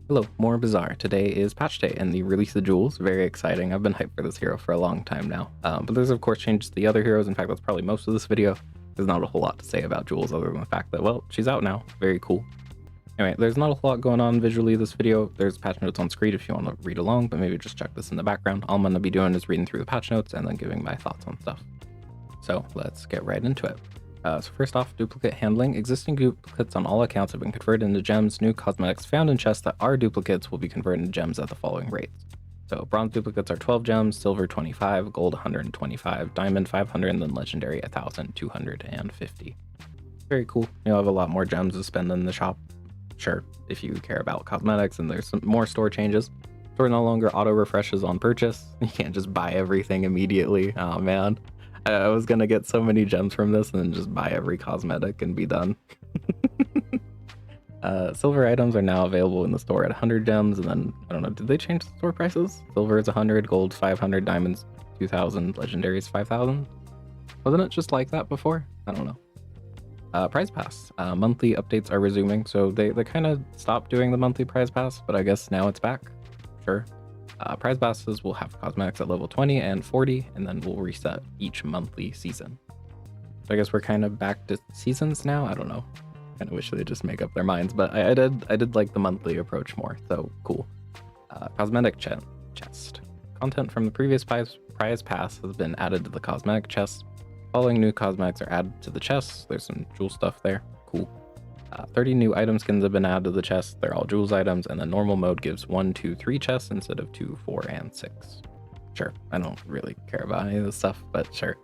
Hello, more Bazaar. Today is patch day and the release of Jules. Very exciting. I've been hyped for this hero for a long time now. But there's of course changes to the other heroes. In fact, that's probably most of this video. There's not a whole lot to say about Jules other than the fact that, well, she's out now. Very cool. Anyway, there's not a whole lot going on visually this video. There's patch notes on screen if you want to read along, but maybe just check this in the background. All I'm going to be doing is reading through the patch notes and then giving my thoughts on stuff. So let's get right into it. So first off, duplicate handling. Existing duplicates on all accounts have been converted into gems. New cosmetics found in chests that are duplicates will be converted into gems at the following rates. So bronze duplicates are 12 gems, silver 25, gold 125, diamond 500, and then legendary 1,250. Very cool. You'll have a lot more gems to spend in the shop. Sure, if you care about cosmetics, and there's some more store changes. Store no longer auto refreshes on purchase. You can't just buy everything immediately. Oh man. I was gonna get so many gems from this and then just buy every cosmetic and be done. Silver items are now available in the store at 100 gems, and then, I don't know, did they change the store prices? Silver is 100, gold 500, diamonds 2,000, legendaries 5,000? Wasn't it just like that before? I don't know. Prize pass. Monthly updates are resuming, so they kind of stopped doing the monthly prize pass, but I guess now it's back. Sure. Prize passes will have cosmetics at level 20 and 40, and then we'll reset each monthly season. So I guess we're kind of back to seasons now. I don't know. Kind of wish they just make up their minds, but I did like the monthly approach more. So cool. Cosmetic chest. Content from the previous prize pass has been added to the cosmetic chest. Following new cosmetics are added to the chest. There's some Jules stuff there. Cool. 30 new item skins have been added to the chest. They're all Jules items, and the normal mode gives 1, 2, 3 chests instead of 2, 4, and 6. Sure, I don't really care about any of this stuff, but sure.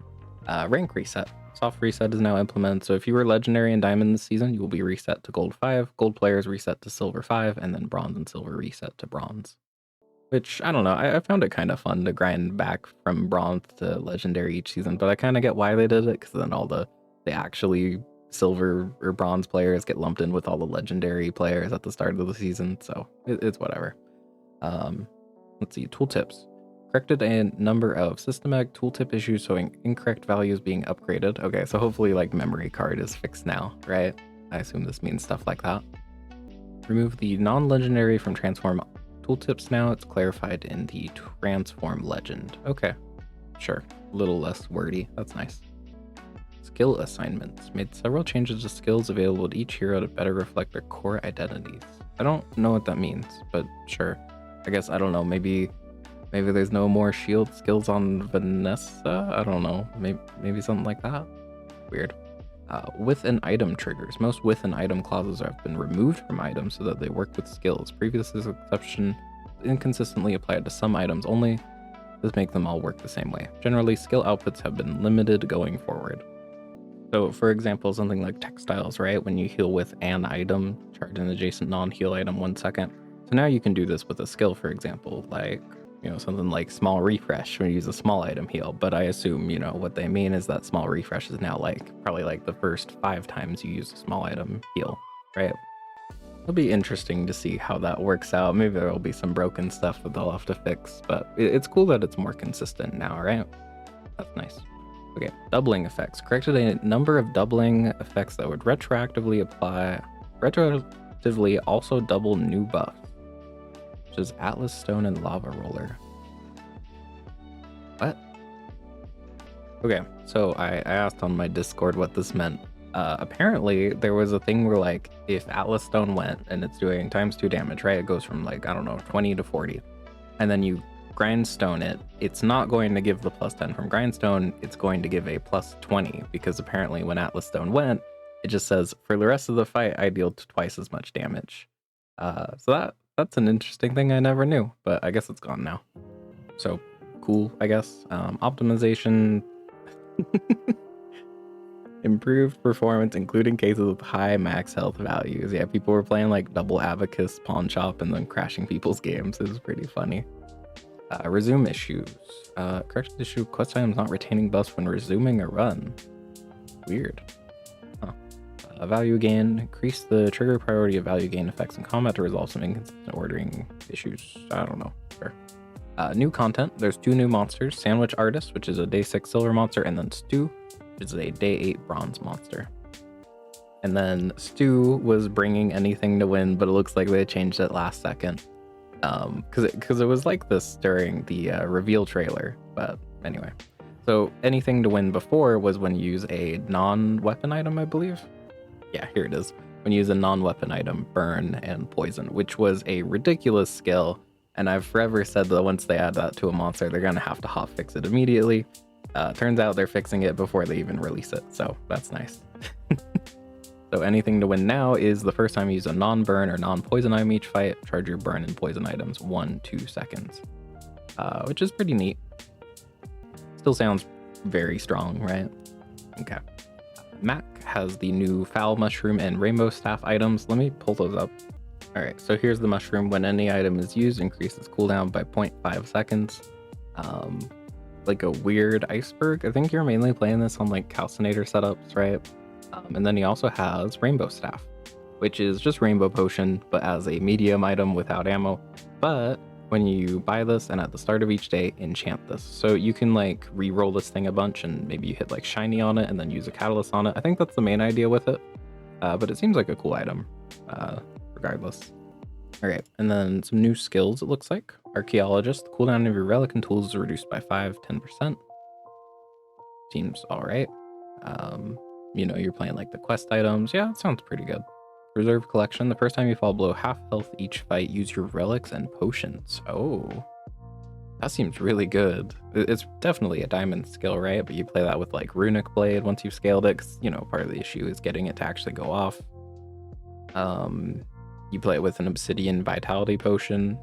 Rank reset. Soft reset is now implemented, so if you were legendary and diamond this season, you will be reset to gold 5, gold players reset to silver 5, and then bronze and silver reset to bronze. Which, I don't know, I found it kind of fun to grind back from bronze to legendary each season, but I kind of get why they did it, because then all the actually silver or bronze players get lumped in with all the legendary players at the start of the season, so it's whatever. Let's see, tooltips. Corrected a number of systematic tooltip issues showing incorrect values being upgraded. Okay, so hopefully like memory card is fixed now, right? I assume this means stuff like that. Remove the non-legendary from transform tooltips now. It's clarified in the transform legend. Okay, sure, a little less wordy. That's nice. Skill assignments. Made several changes to skills available to each hero to better reflect their core identities. I don't know what that means, but sure. I guess, I don't know, maybe there's no more shield skills on Vanessa? I don't know, maybe something like that? Weird. With an item triggers. Most with an item clauses have been removed from items so that they work with skills. Previous exception inconsistently applied to some items only. This makes them all work the same way. Generally, skill outputs have been limited going forward. So for example, something like textiles, right? When you heal with an item, charge an adjacent non-heal item 1 second. So now you can do this with a skill, for example, like, you know, something like small refresh when you use a small item heal. But I assume, you know, what they mean is that small refresh is now like probably like the first 5 times you use a small item heal, right? It'll be interesting to see how that works out. Maybe there'll be some broken stuff that they'll have to fix, but it's cool that it's more consistent now, right? That's nice. Okay, doubling effects. Corrected a number of doubling effects that would retroactively also double new buffs, which is Atlas Stone and Lava Roller. What? Okay, so I asked on my Discord what this meant. Apparently there was a thing where like if Atlas Stone went and it's doing ×2 damage, right? It goes from like, I don't know, 20 to 40. And then you grindstone it, it's not going to give the +10 from grindstone, it's going to give a +20, because apparently when Atlas Stone went, it just says for the rest of the fight I deal twice as much damage. So that's an interesting thing I never knew, but I guess it's gone now. So cool, I guess. Optimization. Improved performance, including cases with high max health values. Yeah, people were playing like double abacus pawn shop and then crashing people's games. It was pretty funny. Resume issues. Corrected issue, quest items not retaining buffs when resuming a run. Weird. Huh. Value gain. Increase the trigger priority of value gain effects in combat to resolve some inconsistent ordering issues. I don't know. Sure. New content. There's 2 new monsters. Sandwich Artist, which is a day 6 silver monster, and then Stew, which is a day 8 bronze monster. And then Stu was bringing anything to win, but it looks like they changed it last second. Because it was like this during the reveal trailer. But anyway, so anything to win before was when you use a non-weapon item, I believe. Yeah, here it is. When you use a non-weapon item, burn and poison, which was a ridiculous skill. And I've forever said that once they add that to a monster, they're gonna have to hotfix it immediately. Turns out they're fixing it before they even release it, so that's nice. So anything to win now is the first time you use a non-burn or non-poison item each fight, charge your burn and poison items 1-2 seconds, which is pretty neat. Still sounds very strong, right? Okay. Mak has the new Foul Mushroom and Rainbow Staff items. Let me pull those up. All right, so here's the mushroom. When any item is used, increases cooldown by 0.5 seconds. Like a weird iceberg. I think you're mainly playing this on like calcinator setups, right? And then he also has Rainbow Staff, which is just Rainbow Potion, but as a medium item without ammo. But when you buy this and at the start of each day, enchant this. So you can like re-roll this thing a bunch and maybe you hit like shiny on it and then use a catalyst on it. I think that's the main idea with it, but it seems like a cool item regardless. All right, and then some new skills, it looks like. Archaeologist, the cooldown of your relic and tools is reduced by 10%. Seems all right. You know, you're playing like the quest items. Yeah, it sounds pretty good. Reserve collection, the first time you fall below half health each fight, use your relics and potions. Oh, that seems really good. It's definitely a diamond skill, right? But you play that with like runic blade once you've scaled it, because, you know, part of the issue is getting it to actually go off. You play it with an obsidian vitality potion.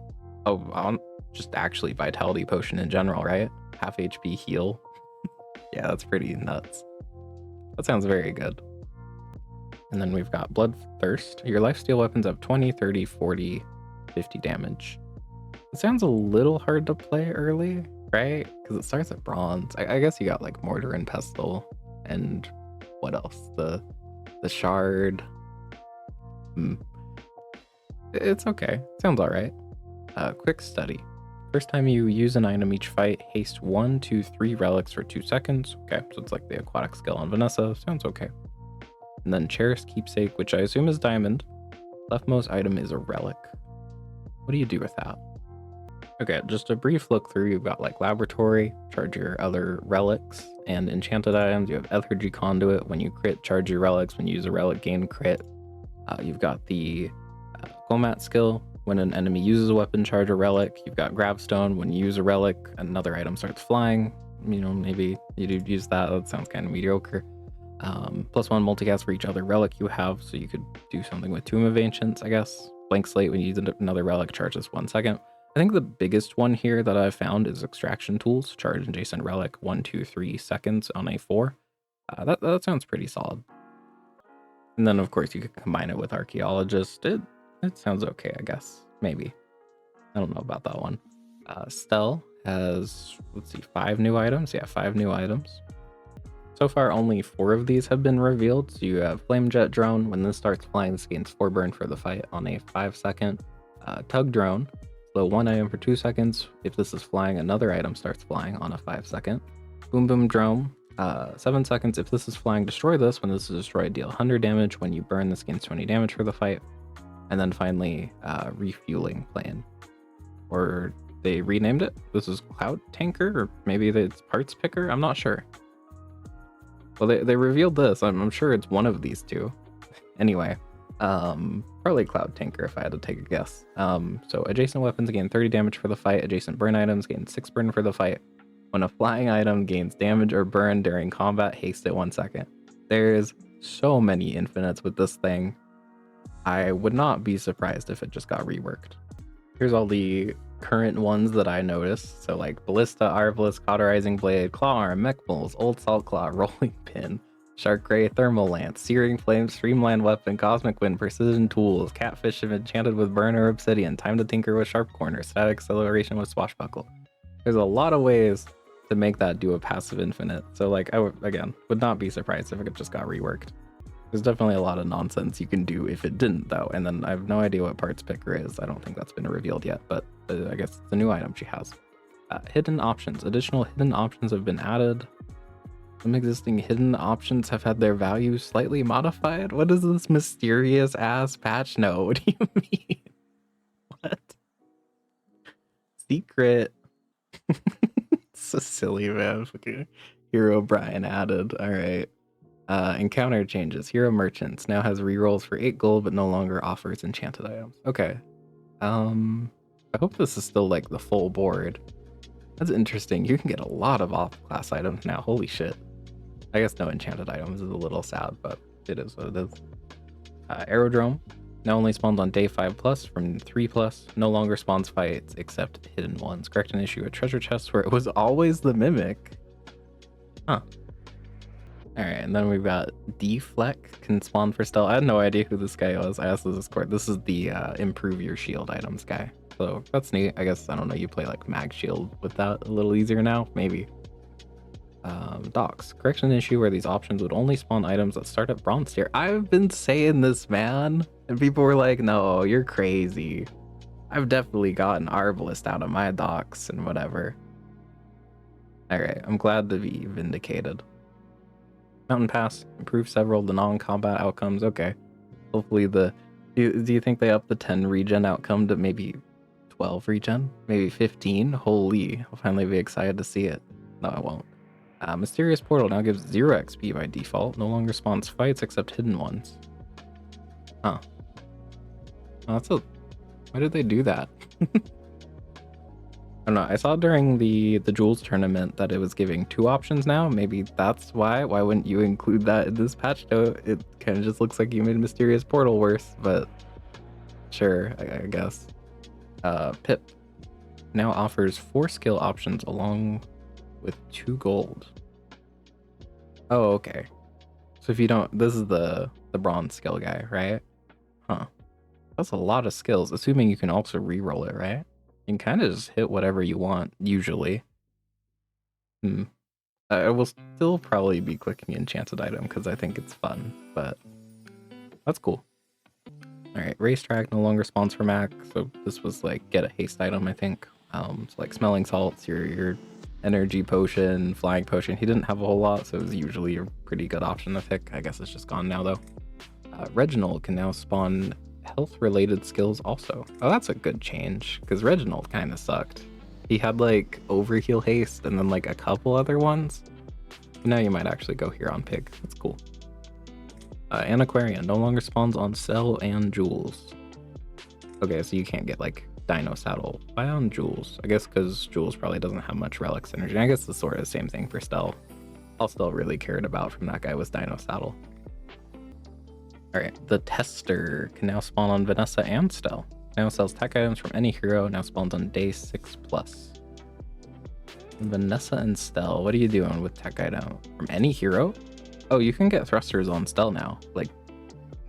Oh, just actually vitality potion in general, right? Half HP heal. Yeah, that's pretty nuts. That sounds very good. And then we've got Bloodthirst. Your lifesteal weapons have 20, 30, 40, 50 damage. It sounds a little hard to play early, right? Because it starts at bronze. I guess you got like Mortar and Pestle. And what else? The Shard. It's okay. Sounds all right. Quick study. First time you use an item each fight, haste 1, 2, 3 relics for 2 seconds. Okay, so it's like the aquatic skill on Vanessa. Sounds okay. And then cherished keepsake, which I assume is diamond. Leftmost item is a relic. What do you do with that? Okay, just a brief look through. You've got like laboratory, charge your other relics, and enchanted items. You have Lethargy Conduit. When you crit, charge your relics. When you use a relic, gain crit. You've got the Gomat skill. When an enemy uses a weapon, charge a relic. You've got Gravestone. When you use a relic, another item starts flying. You know, maybe you do use that. That sounds kind of mediocre. +1 multicast for each other relic you have, so you could do something with Tomb of Ancients, I guess. Blank Slate, when you use another relic, charges 1 second. I think the biggest one here that I've found is Extraction Tools. Charge adjacent relic 1, 2, 3 seconds on a 4. That sounds pretty solid. And then, of course, you could combine it with Archaeologist. It sounds okay, I guess. Maybe. I don't know about that one. Stelle has, let's see, 5 new items. Yeah, 5 new items. So far, only 4 of these have been revealed. So you have Flame Jet Drone. When this starts flying, this gains 4 burn for the fight on a 5 second. Tug Drone. Slow 1 item for 2 seconds. If this is flying, another item starts flying on a 5 second. Boom Boom Drone. 7 seconds. If this is flying, destroy this. When this is destroyed, deal 100 damage. When you burn, this gains 20 damage for the fight. And then finally, Refueling Plan. Or they renamed it. This is Cloud Tanker, or maybe it's Parts Picker. I'm not sure. Well, they revealed this. I'm sure it's one of these two. Anyway, probably Cloud Tanker if I had to take a guess. So adjacent weapons gain 30 damage for the fight. Adjacent burn items gain 6 burn for the fight. When a flying item gains damage or burn during combat, haste it 1 second. There's so many infinites with this thing. I would not be surprised if it just got reworked. Here's all the current ones that I noticed. So like Ballista, Arbalest, Cauterizing Blade, Claw Arm, Mech Moles, Old Salt Claw, Rolling Pin, Shark Ray, Thermal Lance, Searing Flame, Streamline Weapon, Cosmic Wind, Precision Tools, Catfish enchanted with Burn or Obsidian, Time to Tinker with Sharp Corner, Static Acceleration with Swashbuckle. There's a lot of ways to make that do a passive infinite. So like I would not be surprised if it just got reworked. There's definitely a lot of nonsense you can do if it didn't, though. And then I have no idea what Parts Picker is. I don't think that's been revealed yet, but I guess it's a new item she has. Hidden options. Additional hidden options have been added. Some existing hidden options have had their values slightly modified. What is this mysterious ass patch? No, what do you mean? What? Secret. So silly, man. Fucking herobrine added. All right. Encounter changes. Hero merchants now has rerolls for 8 gold, but no longer offers enchanted items. Okay. I hope this is still like the full board. That's interesting. You can get a lot of off-class items now. Holy shit. I guess no enchanted items is a little sad, but it is what it is. Aerodrome now only spawns on day 5+ from 3+. No longer spawns fights except hidden ones. Correct an issue a treasure chest where it was always the mimic. Huh. Alright, and then we've got Deflect can spawn for Stelle. I had no idea who this guy was. I asked this Discord. This is the improve your shield items guy. So that's neat. I guess, I don't know, you play like mag shield with that a little easier now? Maybe. Docks. Correction issue where these options would only spawn items that start at bronze tier. I've been saying this, man. And people were like, no, you're crazy. I've definitely gotten Arbalest out of my docks and whatever. Alright, I'm glad to be vindicated. Mountain Pass. Improve several of the non-combat outcomes. Okay. Hopefully do you think they up the 10 regen outcome to maybe 12 regen? Maybe 15? Holy. I'll finally be excited to see it. No, I won't. Mysterious Portal now gives 0 XP by default. No longer spawns fights except hidden ones. Huh. Oh, why did they do that? I don't know. I saw during the Jules tournament that it was giving 2 options now. Maybe that's why. Why wouldn't you include that in this patch note? It kind of just looks like you made Mysterious Portal worse, but sure, I guess. Pip now offers 4 skill options along with 2 gold. Oh, okay. So if you don't, this is the bronze skill guy, right? Huh. That's a lot of skills, assuming you can also re-roll it, right? You can kind of just hit whatever you want, usually. I will still probably be clicking enchanted item because I think it's fun, but that's cool. Alright, racetrack no longer spawns for Mak, so this was like get a haste item, I think. So like smelling salts, your energy potion, flying potion. He didn't have a whole lot, so it was usually a pretty good option to pick. I guess it's just gone now though. Reginald can now spawn health-related skills also. Oh, that's a good change, because Reginald kind of sucked. He had like overheal haste and then like a couple other ones. Now you might actually go here on Pyg. That's cool. Antiquarian no longer spawns on Stelle and Jules. Okay, so you can't get like Dino Saddle. Why on Jules? I guess because Jules probably doesn't have much relic synergy. I guess the sort of the same thing for Stelle. All Stelle really cared about from that guy was Dino Saddle. Alright, the Tester can now spawn on Vanessa and Stelle. Now sells tech items from any hero, now spawns on day 6+. Vanessa and Stelle, what are you doing with tech item? From any hero? Oh, you can get thrusters on Stelle now. Like,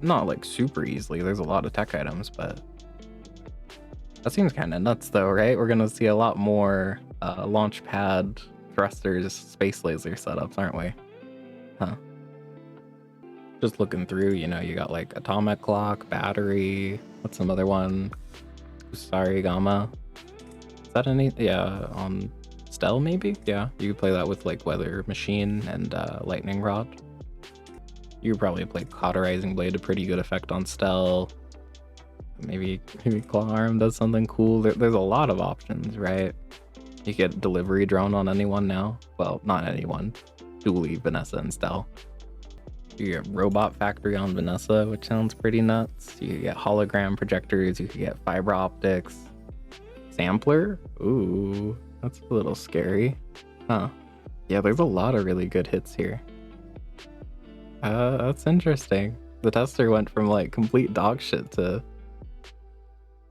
not like super easily, there's a lot of tech items, but that seems kind of nuts though, right? We're gonna see a lot more launch pad thrusters, space laser setups, aren't we? Huh. Just looking through, you know, you got like atomic clock, battery, what's some other one? Sorry, Gamma. Is that any? Yeah, on Stelle maybe? Yeah, you could play that with like weather machine and lightning rod. You could probably play cauterizing blade, a pretty good effect on Stelle. Maybe claw arm does something cool. There's a lot of options, right? You get delivery drone on anyone now. Well, not anyone. Dooley, Vanessa, and Stelle. You get robot factory on Vanessa, which sounds pretty nuts. You get hologram projectors. You could get fiber optics. Sampler? Ooh, that's a little scary. Huh. Yeah, there's a lot of really good hits here. That's interesting. The Tester went from like complete dog shit to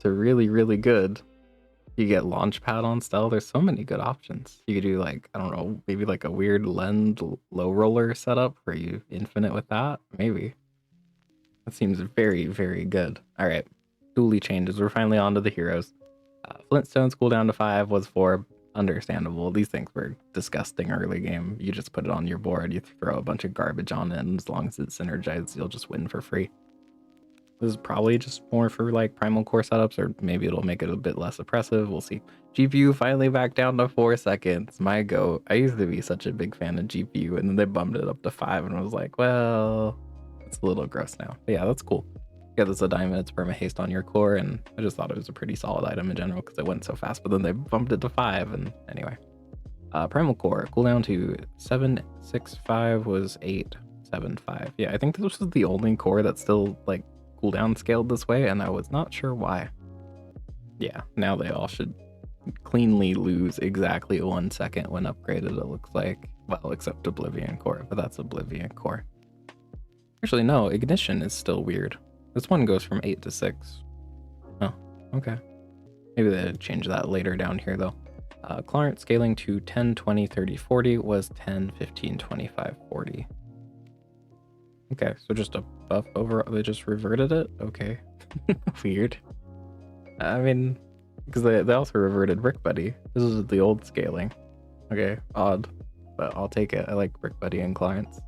really, really good. You get launchpad on Stelle. There's so many good options. You could do like, I don't know, maybe like a weird lend low roller setup where you infinite with that. Maybe. That seems very, very good. All right. Dooley Changes. We're finally on to the heroes. Flintstones cooldown to 5 was 4. Understandable. These things were disgusting early game. You just put it on your board. You throw a bunch of garbage on it, and as long as it synergizes, you'll just win for free. This is probably just more for like primal core setups, or maybe it'll make it a bit less oppressive. We'll see. GPU finally back down to 4 seconds. My goat. I used to be such a big fan of GPU, and then they bumped it up to 5, and I was like, well, it's a little gross now. But yeah, that's cool. Yeah, this is a diamond. It's perma haste on your core, and I just thought it was a pretty solid item in general because it went so fast. But then they bumped it to 5, and anyway. Primal core cooldown to 765 was 875. Yeah, I think this was the only core that's still like cooldown scaled this way, and I was not sure why. Yeah, now they all should cleanly lose exactly 1 second when upgraded, it looks like. Well, except Oblivion core, but that's Oblivion core. Actually, no, ignition is still weird. This one goes from 8 to 6. Oh, okay. Maybe they change that later down here though. Clarence scaling to 10, 20, 30, 40 was 10, 15, 25, 40. Okay, so just a buff over, they just reverted it? Okay. Weird. I mean, because they also reverted Brick Buddy. This is the old scaling. Okay, odd, but I'll take it. I like Brick Buddy and Clarence.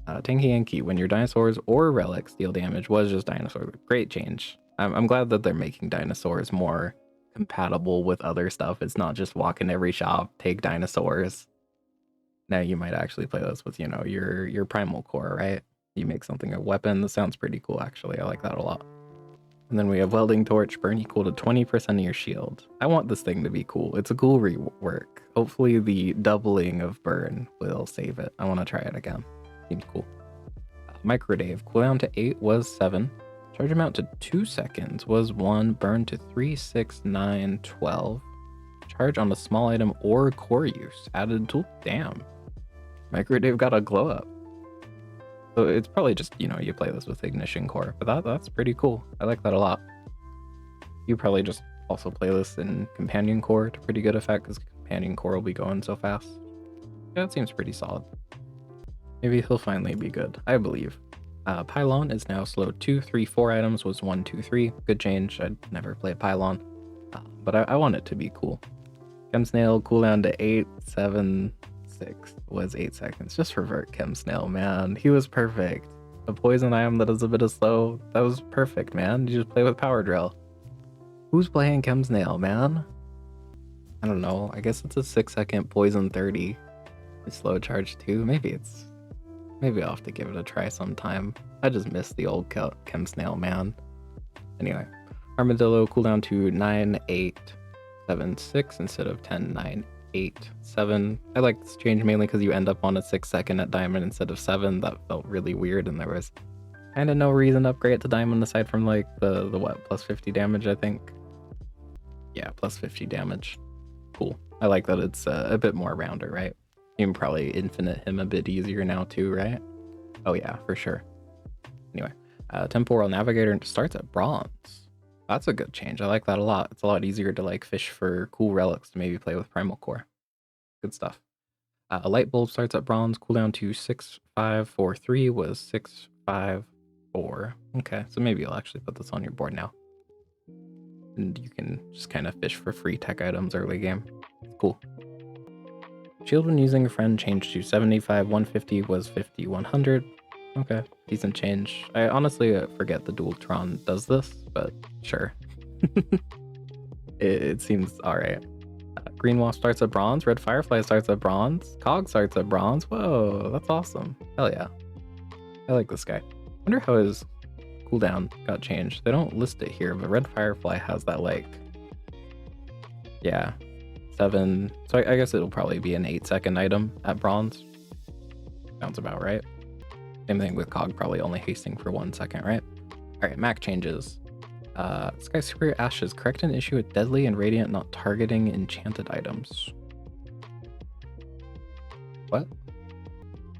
Tanky Yankee, when your dinosaurs or relics deal damage, was just dinosaurs. Great change. I'm glad that they're making dinosaurs more compatible with other stuff. It's not just walk in every shop, take dinosaurs. Now you might actually play this with, you know, your primal core, right? You make something a weapon. This sounds pretty cool, actually. I like that a lot. And then we have Welding Torch, burn equal to 20% of your shield. I want this thing to be cool. It's a cool rework. Hopefully the doubling of burn will save it. I want to try it again. Seems cool. Microdave, cooldown to 8 was 7. Charge amount to 2 seconds was 1. Burn to 3, 6, 9, 12. Charge on a small item or core use. Added tool. Damn. Microdave got a glow up. So it's probably just, you know, you play this with Ignition core, but that's pretty cool. I like that a lot. You probably just also play this in Companion core to pretty good effect because Companion core will be going so fast. Yeah, it seems pretty solid. Maybe he'll finally be good, I believe. Pylon is now slow 2, 3, 4 items was 1, 2, 3. Good change. I'd never play Pylon, but I want it to be cool. Chemsnail cooldown to 8, 7, 6 was 8 seconds. Just revert Chemsnail, man. He was perfect. A poison item that is a bit of slow, that was perfect, man. You just play with Power Drill. Who's playing Chemsnail, man? I don't know. I guess it's a 6-second poison 30. Slow charge 2. Maybe I'll have to give it a try sometime. I just miss the old Chemsnail, man. Anyway, Armadillo cooldown to 9, 8, 7, 6 instead of 10, 9, 8, 7. I like this change mainly because you end up on a 6-second at Diamond instead of 7. That felt really weird, and there was kind of no reason to upgrade to Diamond aside from like the what, plus 50 damage, I think. Yeah, plus 50 damage. Cool. I like that it's a bit more rounder, right? You can probably infinite him a bit easier now too, right? Oh yeah, for sure. Anyway, Temporal Navigator starts at bronze. That's a good change. I like that a lot. It's a lot easier to like fish for cool relics to maybe play with Primal Core. Good stuff. Light Bulb starts at bronze. Cooldown to 6, 5, 4, 3 was 6, 5, 4. Okay, so maybe I'll actually put this on your board now. And you can just kind of fish for free tech items early game. Cool. Shield when using a friend changed to 75, 150 was 50, 100. Okay, decent change. I honestly forget the Dualtron does this, but sure. it seems alright. Green Wasp starts at bronze, Red Firefly starts at bronze, Cog starts at bronze. Whoa, that's awesome. Hell yeah. I like this guy. Wonder how his cooldown got changed. They don't list it here, but Red Firefly has that like, yeah, 7. So I guess it'll probably be an 8-second item at bronze. Sounds about right. Same thing with Cog, probably only hasting for 1 second, right? All right, Mak Changes. Sky Superior Ashes, correct an issue with Deadly and Radiant not targeting enchanted items. What?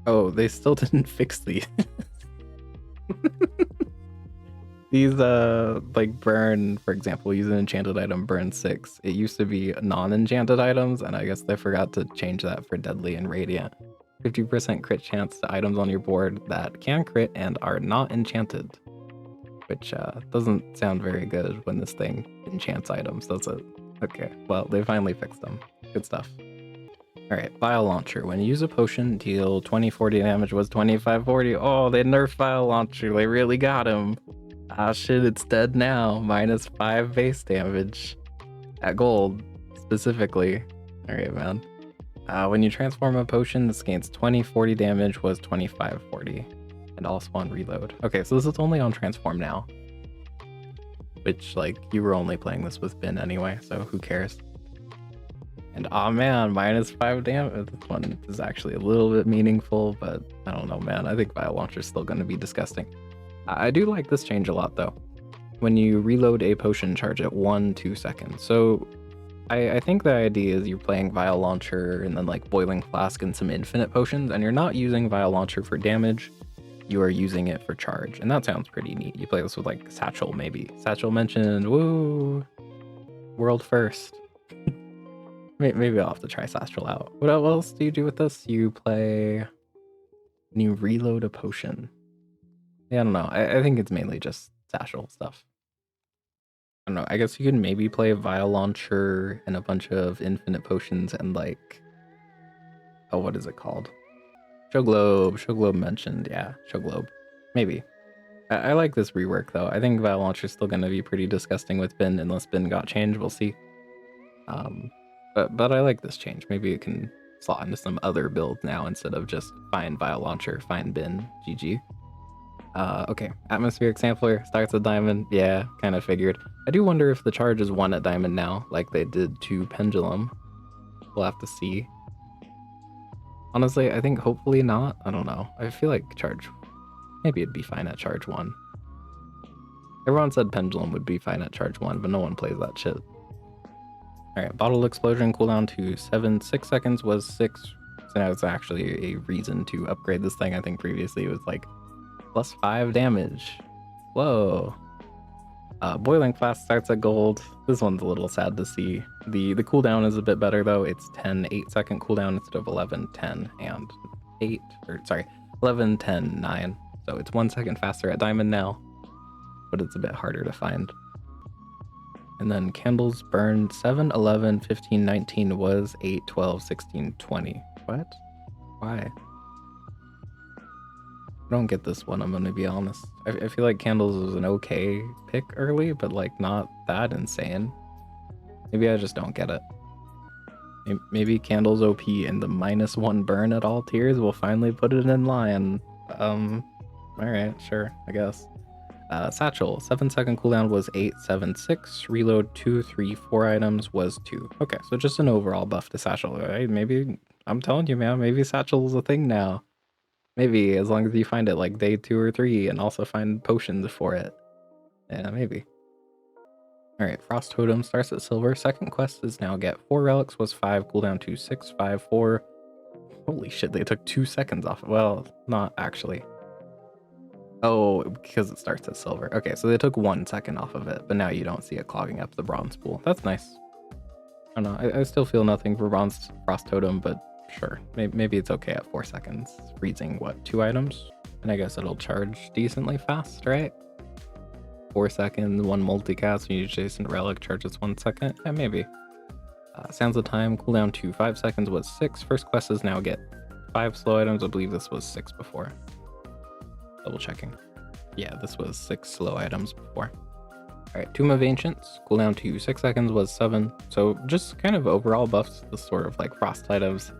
Oh, they still didn't fix these. These like burn, for example, use an enchanted item, burn 6. It used to be non-enchanted items, and I guess they forgot to change that for Deadly and Radiant. 50% crit chance to items on your board that can crit and are not enchanted. Which doesn't sound very good when this thing enchants items, does it? Okay, well, they finally fixed them. Good stuff. Alright, Vile Launcher. When you use a potion, deal 20-40 damage was 25-40. Oh, they nerfed Vile Launcher. They really got him. Ah shit, it's dead now. -5 base damage. At gold, specifically. Alright, man. When you transform a potion, this gains 20, 40 damage, was 25, 40. And also on reload. Okay, so this is only on transform now. Which, like, you were only playing this with Bin anyway, so who cares? And oh man, -5 damage. This one is actually a little bit meaningful, but I don't know, man. I think Vial Launcher's still going to be disgusting. I do like this change a lot, though. When you reload a potion, charge at 1-2 seconds. So I think the idea is you're playing Vial Launcher and then like Boiling Flask and some infinite potions, and you're not using Vial Launcher for damage. You are using it for charge, and that sounds pretty neat. You play this with like Satchel, maybe. Satchel mentioned, woo, world first. Maybe I'll have to try Satchel out. What else do you do with this? You play, and you reload a potion. Yeah, I don't know. I think it's mainly just Satchel stuff. I don't know. I guess you could maybe play Vial Launcher and a bunch of infinite potions and like, oh, what is it called? Show Globe. Show Globe mentioned. Yeah, Show Globe. Maybe. I like this rework though. I think Vial Launcher is still going to be pretty disgusting with Bin unless Bin got changed. We'll see. But I like this change. Maybe it can slot into some other build now instead of just find Vial Launcher, find Bin, GG. Okay, Atmospheric Sampler starts with Diamond. Yeah, kind of figured. I do wonder if the charge is 1 at Diamond now, like they did to Pendulum. We'll have to see. Honestly, I think hopefully not. I don't know. I feel like charge, maybe it'd be fine at charge 1. Everyone said Pendulum would be fine at charge 1, but no one plays that shit. Alright, Bottle Explosion cooldown to 7. 6 seconds was 6. So now it's actually a reason to upgrade this thing. I think previously it was like +5 damage. Whoa. Boiling Flask starts at gold. This one's a little sad to see. The cooldown is a bit better though. It's 10 8-second cooldown instead of 11 10 and 8, or sorry, 11 10 9. So it's 1 second faster at Diamond now, but it's a bit harder to find. And then candles burned 7 11 15 19 was 8 12 16 20. What? Why? I don't get this one, I'm gonna be honest. I feel like candles was an okay pick early, but like not that insane. Maybe I just don't get it. Maybe candles OP and the -1 burn at all tiers will finally put it in line. Alright, sure, I guess. Satchel, 7-second cooldown was 8 7 6. Reload 2 3 4 items was 2. Okay, so just an overall buff to Satchel. Right? Maybe, I'm telling you, man, maybe Satchel's a thing now. Maybe, as long as you find it like day 2 or 3 and also find potions for it. Yeah, maybe. Alright, Frost Totem starts at silver. Second quest is now get 4 relics, was 5, cooldown to 6 5 4. Holy shit, they took 2 seconds off. Well, not actually. Oh, because it starts at silver. Okay, so they took 1 second off of it, but now you don't see it clogging up the bronze pool. That's nice. I don't know, I still feel nothing for bronze Frost Totem, but sure. Maybe it's okay at 4 seconds. Freezing, what, 2 items? And I guess it'll charge decently fast, right? 4 seconds, 1 multicast, when you adjacent relic charges 1 second. Yeah, maybe. Sands of Time, cooldown to 5 seconds was 6. First quest is now get 5 slow items. I believe this was 6 before. Double checking. Yeah, this was 6 slow items before. Alright, Tomb of Ancients, cooldown to 6 seconds was 7. So just kind of overall buffs the sort of like frost items,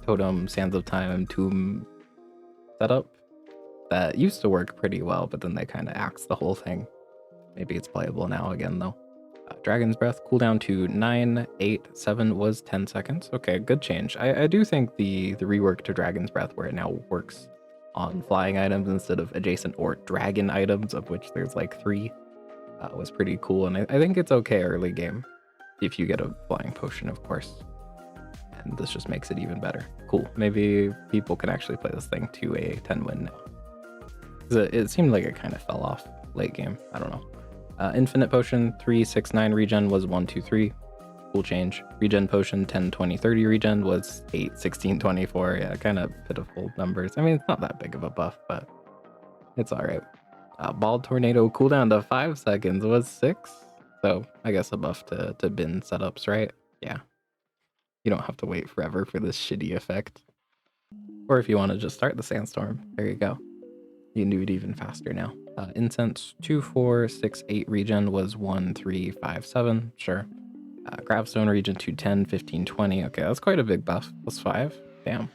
totem, Sands of Time, tomb setup that used to work pretty well, but then they kind of axed the whole thing. Maybe it's playable now again though. Dragon's Breath, cooldown to 9 8 7 was 10 seconds. Okay, good change. I do think the rework to Dragon's Breath, where it now works on flying items instead of adjacent or dragon items, of which there's like 3, was pretty cool. And I think it's okay early game if you get a flying potion, of course. And this just makes it even better. Cool. Maybe people can actually play this thing to a 10 win now. It seemed like it kind of fell off late game. I don't know. Infinite Potion 3 6 9 regen was 1 2 3. Cool change. Regen Potion 10 20 30 regen was 8 16 24. Yeah, kind of pitiful numbers. I mean, it's not that big of a buff, but it's all right. Ball Tornado cooldown to 5 seconds was 6. So I guess a buff to bin setups, right? Yeah. You don't have to wait forever for this shitty effect. Or if you want to just start the Sandstorm, there you go. You can do it even faster now. Incense 2468 regen was 1357. Sure. Gravestone regen 210, 15, 20. Okay, that's quite a big buff. Plus 5. Damn.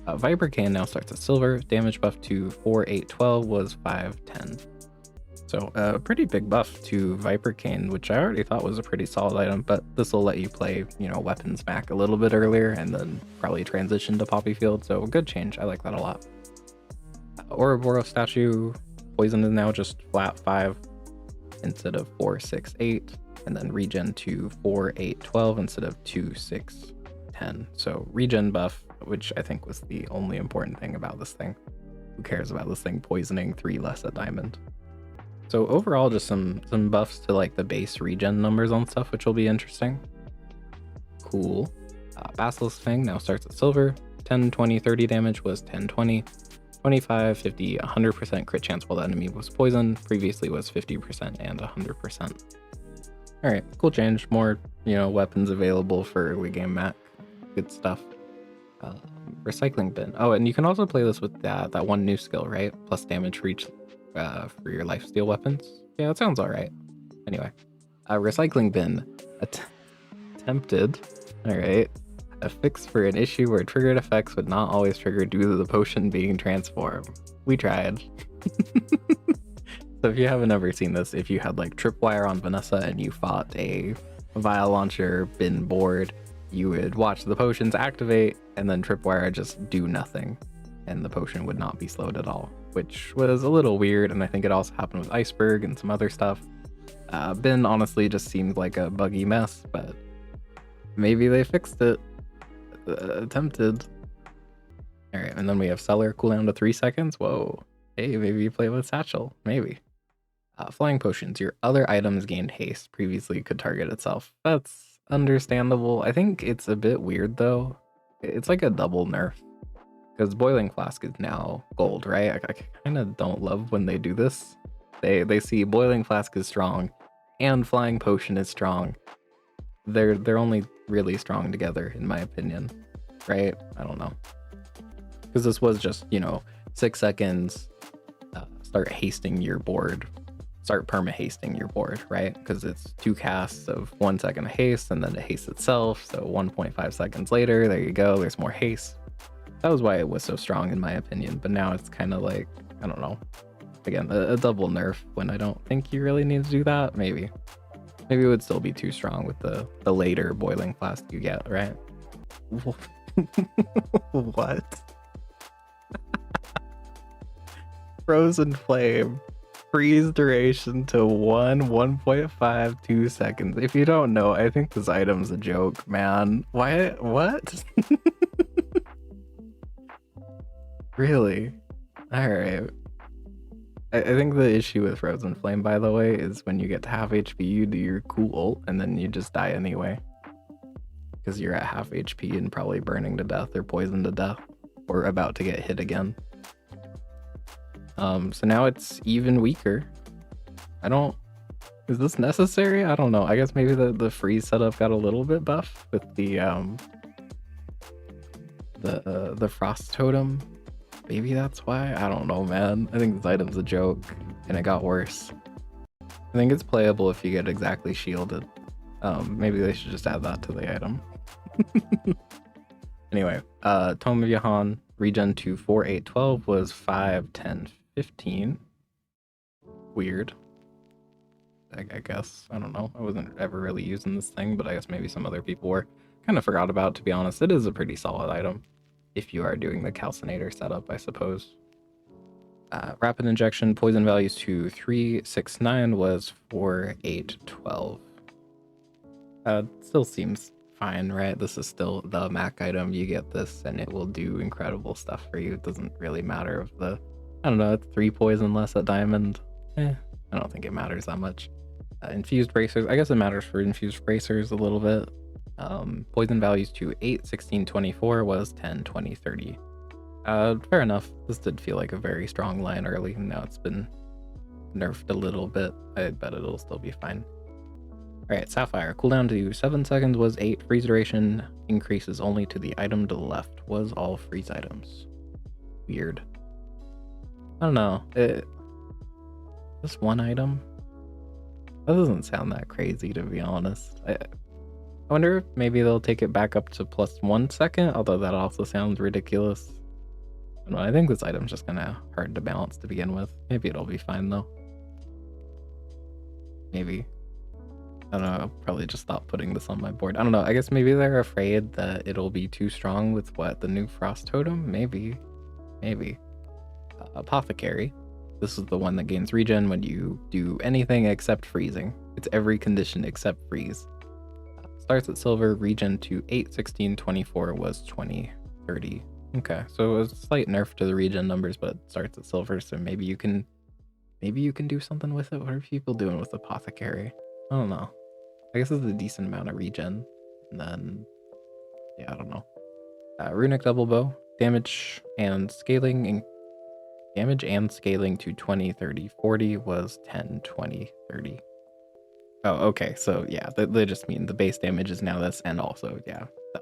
Viper Cane now starts at silver. Damage buff to 4812 was 510. So a pretty big buff to Viper Cane, which I already thought was a pretty solid item, but this will let you play, weapons back a little bit earlier and then probably transition to Poppy Field. So good change. I like that a lot. Ouroboros statue poison is now just flat 5 instead of 4, 6, 8, and then regen to 4, 8, 12 instead of 2, 6, 10. So regen buff, which I think was the only important thing about this thing. Who cares about this thing poisoning 3 less at diamond? So overall, just some buffs to like the base regen numbers on stuff, which will be interesting. Cool. Basilisk Fang now starts at silver. 10, 20, 30 damage was 10, 20. 25, 50, 100% crit chance while the enemy was poisoned. Previously was 50% and 100%. All right, cool change. More, weapons available for early game Mak. Good stuff. Recycling bin. Oh, and you can also play this with that one new skill, right? Plus damage for each for your lifesteal weapons. Yeah, that sounds all right. Anyway, recycling bin attempted. All right. A fix for an issue where triggered effects would not always trigger due to the potion being transformed. We tried. So if you haven't ever seen this, if you had like tripwire on Vanessa and you fought a vial launcher bin board, you would watch the potions activate and then tripwire just do nothing, and the potion would not be slowed at all, which was a little weird. And I think it also happened with Iceberg and some other stuff. Bin honestly just seemed like a buggy mess, but maybe they fixed it. Attempted. All right, and then we have Cellar cooldown to 3 seconds. Whoa. Hey, maybe you play with Satchel. Maybe. Flying potions. Your other items gained haste. Previously could target itself. That's understandable. I think it's a bit weird though. It's like a double nerf, because Boiling Flask is now gold, right? I kind of don't love when they do this. They see Boiling Flask is strong and Flying Potion is strong. They're only really strong together, in my opinion, right? I don't know, because this was just 6 seconds. Start hasting your board, start perma hasting your board, right? Because it's 2 casts of 1 second of haste and then it hastes itself. So 1.5 seconds later, there you go. There's more haste. That was why it was so strong, in my opinion. But now it's kind of like, I don't know. Again, a double nerf when I don't think you really need to do that. Maybe it would still be too strong with the later Boiling Flask you get, right? What? Frozen Flame. Freeze duration to 1.5, 2 seconds. If you don't know, I think this item's a joke, man. Why? What? Really? Alright. I think the issue with Frozen Flame, by the way, is when you get to half HP, you do your cool ult, and then you just die anyway. Because you're at half HP and probably burning to death or poisoned to death, or about to get hit again. So now it's even weaker. Is this necessary? I don't know. I guess maybe the freeze setup got a little bit buff with the Frost Totem. Maybe that's why. I don't know, man. I think this item's a joke, and it got worse. I think it's playable if you get exactly shielded. Maybe they should just add that to the item. Anyway, Tome of Yahan, regen to 4, 8, 12 was 5, 10, 15. Weird. I guess. I don't know. I wasn't ever really using this thing, but I guess maybe some other people were. Kind of forgot about, to be honest. It is a pretty solid item if you are doing the Calcinator setup, I suppose. Rapid injection, poison values to 3, 6, 9 was 4, 8, 12. Still seems fine, right? This is still the Mak item. You get this and it will do incredible stuff for you. It doesn't really matter if I don't know, it's 3 poison less at diamond. I don't think it matters that much. Infused bracers, I guess it matters for infused bracers a little bit. Poison values to 8, 16, 24 was 10, 20, 30. Fair enough. This did feel like a very strong line early, and now it's been nerfed a little bit. I bet it'll still be fine. Alright, Sapphire. Cooldown to 7 seconds was 8. Freeze duration increases only to the item to the left. Was all freeze items. Weird. I don't know. Just one item? That doesn't sound that crazy, to be honest. I wonder if maybe they'll take it back up to plus 1 second, although that also sounds ridiculous. I don't know, I think this item's just kinda hard to balance to begin with. Maybe it'll be fine though. Maybe. I don't know, I'll probably just stop putting this on my board. I don't know, I guess maybe they're afraid that it'll be too strong with what, the new Frost Totem? Maybe. Maybe. Apothecary. This is the one that gains regen when you do anything except freezing. It's every condition except freeze. Starts at silver, regen to 8, 16, 24 was 20, 30. Okay, so it was a slight nerf to the regen numbers, but it starts at silver, so maybe you can do something with it. What are people doing with Apothecary? I don't know. I guess it's a decent amount of regen. And then, yeah, I don't know. Runic double bow, damage and scaling to 20, 30, 40 was 10, 20, 30. Oh, okay, so yeah, they just mean the base damage is now this, and also, yeah. I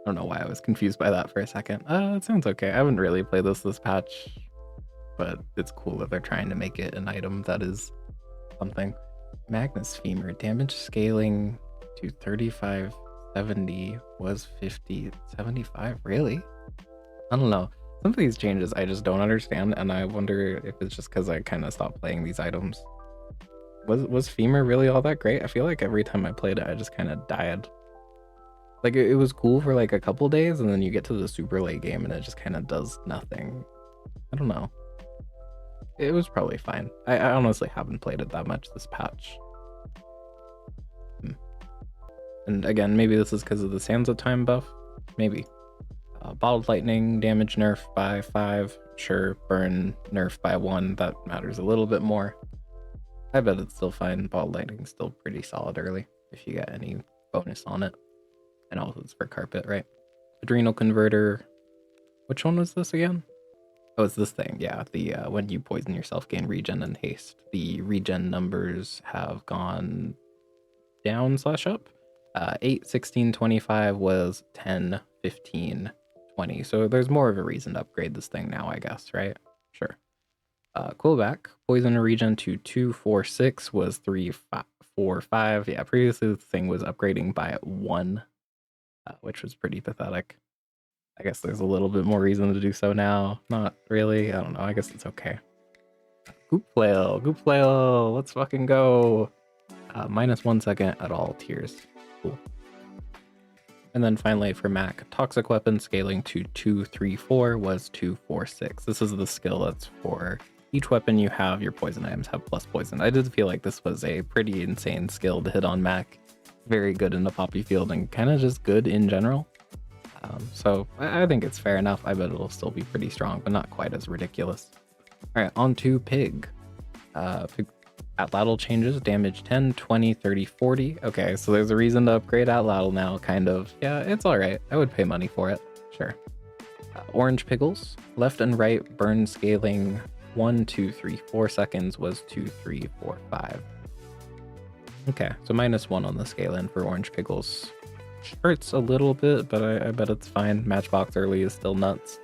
don't know why I was confused by that for a second. It sounds okay. I haven't really played this patch, but it's cool that they're trying to make it an item that is something. Magnus Femur, damage scaling to 35, 70 was 50, 75, really? I don't know. Some of these changes I just don't understand, and I wonder if it's just because I kind of stopped playing these items. Was Femur really all that great? I feel like every time I played it, I just kind of died. Like, it was cool for like a couple days, and then you get to the super late game, and it just kind of does nothing. I don't know. It was probably fine. I honestly haven't played it that much this patch. And again, maybe this is because of the Sands of Time buff. Maybe. Bottled Lightning, damage nerf by 5. Sure, burn nerf by 1. That matters a little bit more. I bet it's still fine. Bottled Lightning's still pretty solid early if you get any bonus on it. And also it's for carpet, right? Adrenal Converter. Which one was this again? Oh, it's this thing. Yeah, the when you poison yourself, gain regen and haste. The regen numbers have gone down / up. 8, 16, 25 was 10, 15, 20. So there's more of a reason to upgrade this thing now, I guess, right? Sure. Coolback, poison regen to 2, 4, 6 was 3, 5, 4, 5. Yeah, previously the thing was upgrading by 1, which was pretty pathetic. I guess there's a little bit more reason to do so now. Not really. I don't know. I guess it's okay. Goop flail. Let's fucking go. Minus 1 second at all tiers. Cool. And then finally for Mak, toxic weapon scaling to 2, 3, 4 was 2, 4, 6. This is the skill that's for each weapon you have, your poison items have plus poison. I did feel like this was a pretty insane skill to hit on Mak. Very good in the poppy field and kind of just good in general. So I think it's fair enough. I bet it'll still be pretty strong, but not quite as ridiculous. All right, on to Pyg. Pyg Atlatl changes, damage 10, 20, 30, 40. Okay, so there's a reason to upgrade Atlatl now, kind of. Yeah, it's all right. I would pay money for it. Sure. Orange Pickles, left and right, burn scaling 1, 2, 3, 4 seconds was 2, 3, 4, 5. Okay, so -1 on the scale-in for Orange Pickles. Hurts a little bit, but I bet it's fine. Matchbox early is still nuts.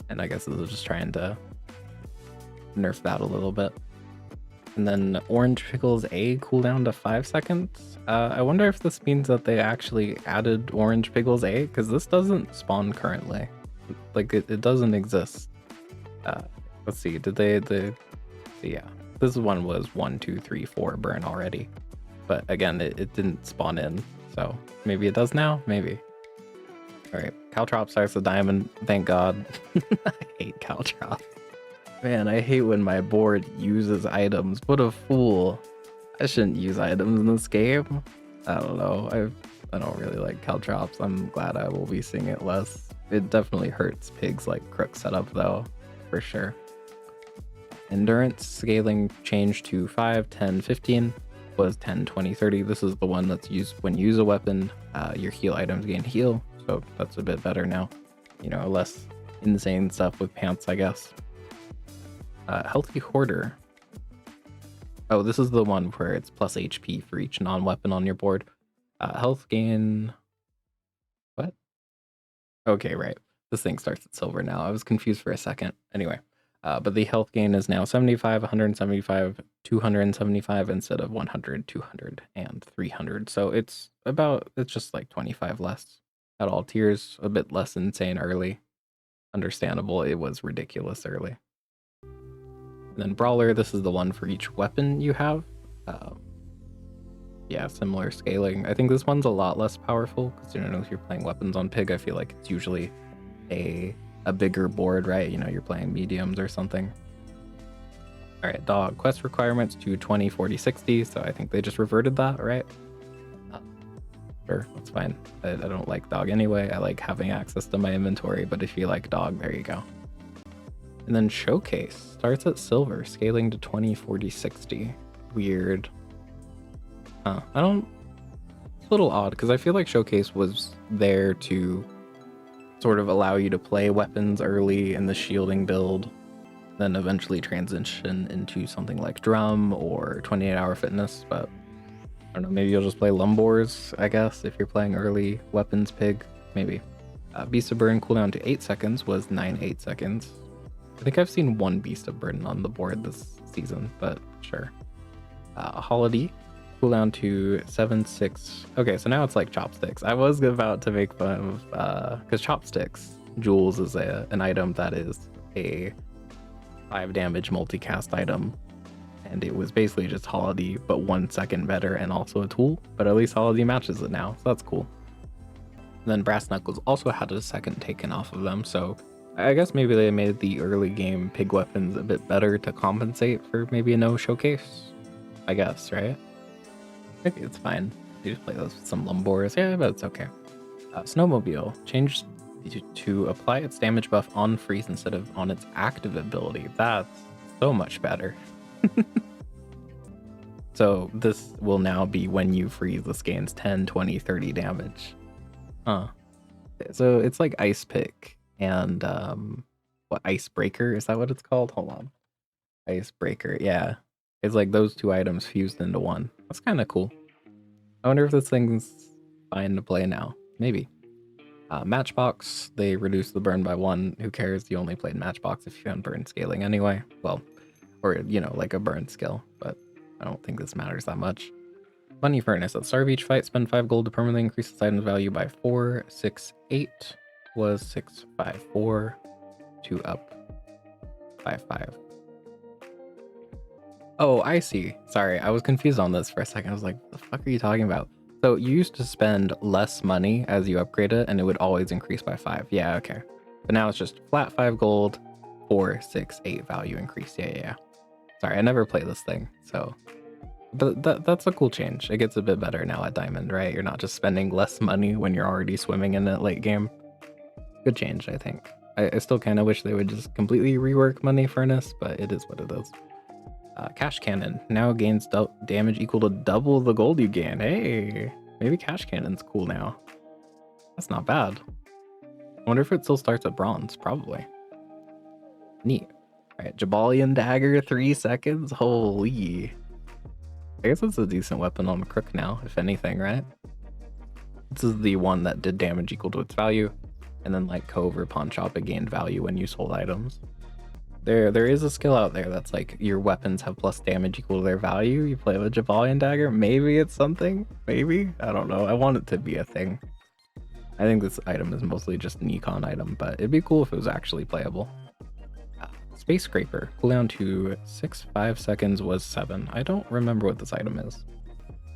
And I guess this is just trying to nerf that a little bit. And then Orange Pickles A cooldown to 5 seconds. I wonder if this means that they actually added Orange Pickles A, because this doesn't spawn currently. Like, it doesn't exist. Let's see, yeah. This one was 1, 2, 3, 4 burn already. But again, it didn't spawn in. So maybe it does now, maybe. All right, Caltrop starts the diamond, thank God. I hate Caltrop. Man, I hate when my board uses items. What a fool. I shouldn't use items in this game. I don't know, I don't really like Caltrops. I'm glad I will be seeing it less. It definitely hurts Pyg's like crook setup though, for sure. Endurance scaling changed to 5, 10, 15. Was 10, 20, 30. This is the one that's used when you use a weapon. Your heal items gain heal, so that's a bit better now. You know, less insane stuff with pants, I guess. Healthy Hoarder. Oh, this is the one where it's plus HP for each non-weapon on your board. Health gain... What? Okay, right. This thing starts at silver now. I was confused for a second. Anyway, But the health gain is now 75, 175, 275 instead of 100, 200, and 300. So it's just like 25 less at all tiers, a bit less insane early. Understandable, it was ridiculous early. And then Brawler, this is the one for each weapon you have. Yeah, similar scaling. I think this one's a lot less powerful because, you know, if you're playing weapons on Pyg, I feel like it's usually a bigger board, right? You know, you're playing mediums or something. All right, dog quest requirements to 20, 40, 60. So I think they just reverted that, right? Sure, that's fine. I don't like dog anyway. I like having access to my inventory, but if you like dog, there you go. And then showcase starts at silver, scaling to 20, 40, 60. Weird. It's a little odd because I feel like showcase was there to sort of allow you to play weapons early in the shielding build, then eventually transition into something like drum or 28-hour fitness. But I don't know, maybe you'll just play Lumbors, I guess, if you're playing early weapons Pyg, maybe. Beast of Burden cooldown to 8 seconds was 8 seconds. I think I've seen one Beast of Burden on the board this season, but sure. Holiday cooldown to 7, 6. Okay, so now it's like chopsticks. I was about to make fun of, because chopsticks, Jules is an item that is a 5 damage multicast item. And it was basically just Holiday, but 1 second better and also a tool. But at least Holiday matches it now, so that's cool. And then Brass Knuckles also had a second taken off of them, so I guess maybe they made the early game Pyg weapons a bit better to compensate for maybe a no showcase. I guess, right? Maybe it's fine. You just play those with some Lumbors. Yeah, but it's okay. Snowmobile changed to apply its damage buff on freeze instead of on its active ability. That's so much better. So this will now be when you freeze, this gains 10, 20, 30 damage. So it's like Ice Pick and what, Icebreaker? Is that what it's called? Hold on. Icebreaker, yeah. It's like those two items fused into one. That's kind of cool. I wonder if this thing's fine to play now. Maybe. Matchbox, they reduced the burn by 1. Who cares? You only played Matchbox if you had burn scaling anyway. Well, or, you know, like a burn skill, but I don't think this matters that much. Money Furnace. At the start of each fight, spend 5 gold to permanently increase its item's value by 4. 6, 8 was 6, 5, 4. 2 up. 5, 5. Oh, I see. Sorry, I was confused on this for a second. I was like, what the fuck are you talking about? So you used to spend less money as you upgrade it, and it would always increase by 5. Yeah, okay. But now it's just flat 5 gold, 4, 6, 8 value increase. Yeah. Sorry, I never play this thing, so... But that's a cool change. It gets a bit better now at Diamond, right? You're not just spending less money when you're already swimming in it late game. Good change, I think. I still kind of wish they would just completely rework Money Furnace, but it is what it is. Cash Cannon now gains damage equal to double the gold you gain. Hey, maybe Cash Cannon's cool now. That's not bad. I wonder if it still starts at bronze. Probably. Neat. All right, Jabalian Dagger, 3 seconds. Holy. I guess it's a decent weapon on the Crook now, if anything, right? This is the one that did damage equal to its value, and then like Cove or Pawn Shop, it gained value when you sold items. There is a skill out there that's like your weapons have plus damage equal to their value. You play with Jabalian Dagger. Maybe it's something. Maybe. I don't know. I want it to be a thing. I think this item is mostly just an econ item, but it'd be cool if it was actually playable. Space Scraper. Cooldown to 6, 5 seconds was 7. I don't remember what this item is.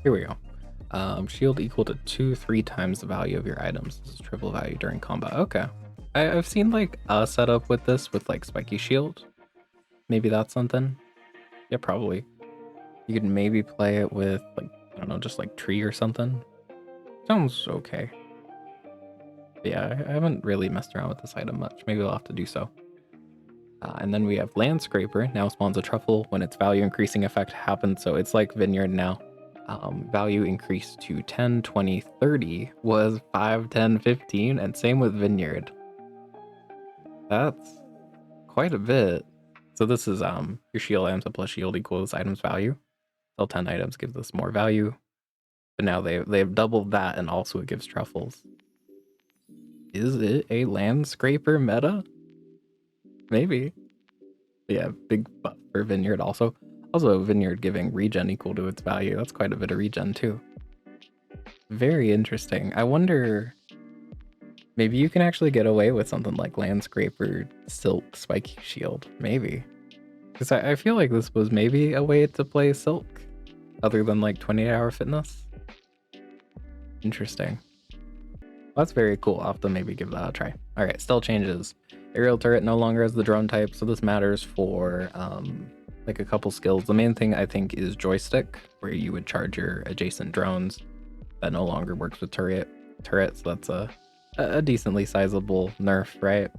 Here we go. Shield equal to 2, 3 times the value of your items. This is triple value during combat. Okay. I've seen like a setup with this with like Spiky Shield. Maybe that's something. Yeah, probably. You could maybe play it with like, I don't know, just like Tree or something. Sounds okay. But yeah, I haven't really messed around with this item much. Maybe I'll have to do so. And then we have Land Scraper. Now spawns a truffle when its value increasing effect happens. So it's like Vineyard now. Value increased to 10, 20, 30 was 5, 10, 15. And same with Vineyard. That's quite a bit. So this is your shield items plus shield equals items value. Sell 10 items gives us more value. But now they've doubled that and also it gives truffles. Is it a Land Scraper meta? Maybe. Yeah, big buff for Vineyard also. Also, Vineyard giving regen equal to its value. That's quite a bit of regen too. Very interesting. I wonder, maybe you can actually get away with something like Landscraper, Silk, Spiky Shield. Maybe. Because I feel like this was maybe a way to play Silk, other than like 20-hour fitness. Interesting. Well, that's very cool. I'll have to maybe give that a try. All right, Stelle Changes. Aerial turret no longer has the drone type, so this matters for like a couple skills. The main thing I think is joystick, where you would charge your adjacent drones. That no longer works with turrets. So that's a decently sizable nerf, right?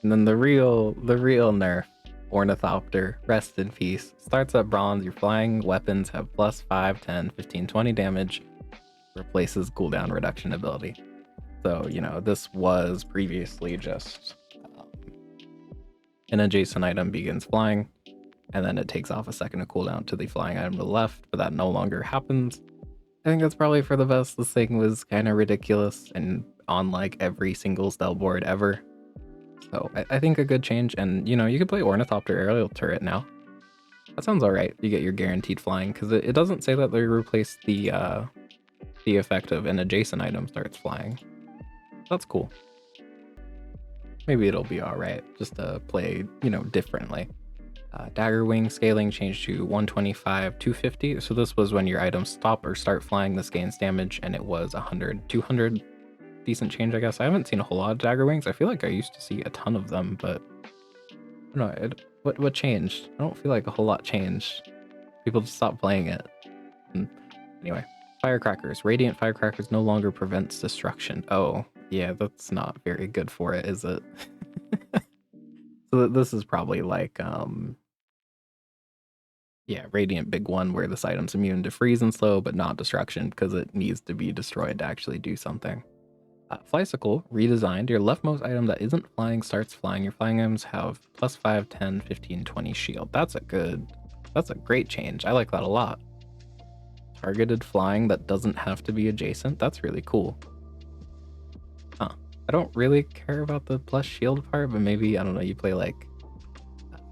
And then the real nerf, Ornithopter, rest in peace. Starts at bronze. Your flying weapons have plus 5, 10, 15, 20 damage. Replaces cooldown reduction ability. So, you know, this was previously just an adjacent item begins flying, and then it takes off a second of cooldown to the flying item to the left, but that no longer happens. I think that's probably for the best. This thing was kind of ridiculous and on like every single Stelle board ever. So I think a good change, and you know, you could play Ornithopter Aerial Turret now. That sounds alright. You get your guaranteed flying, because it doesn't say that they replace the effect of an adjacent item starts flying. That's cool. Maybe it'll be alright, just to play, you know, differently. Dagger Wing scaling changed to 125, 250. So this was when your items stop or start flying, this gains damage, and it was 100, 200. Decent change, I guess. I haven't seen a whole lot of Dagger Wings. I feel like I used to see a ton of them, but I don't know. What changed? I don't feel like a whole lot changed. People just stopped playing it. Anyway, Firecrackers. Radiant Firecrackers no longer prevents destruction. Oh, yeah, that's not very good for it, is it? So this is probably like, yeah, Radiant Big One, where this item's immune to freeze and slow, but not destruction, because it needs to be destroyed to actually do something. Flysicle redesigned. Your leftmost item that isn't flying starts flying. Your flying items have plus 5, 10, 15, 20 shield. That's a great change. I like that a lot. Targeted flying that doesn't have to be adjacent. That's really cool. Huh. I don't really care about the plus shield part, but maybe, I don't know, you play like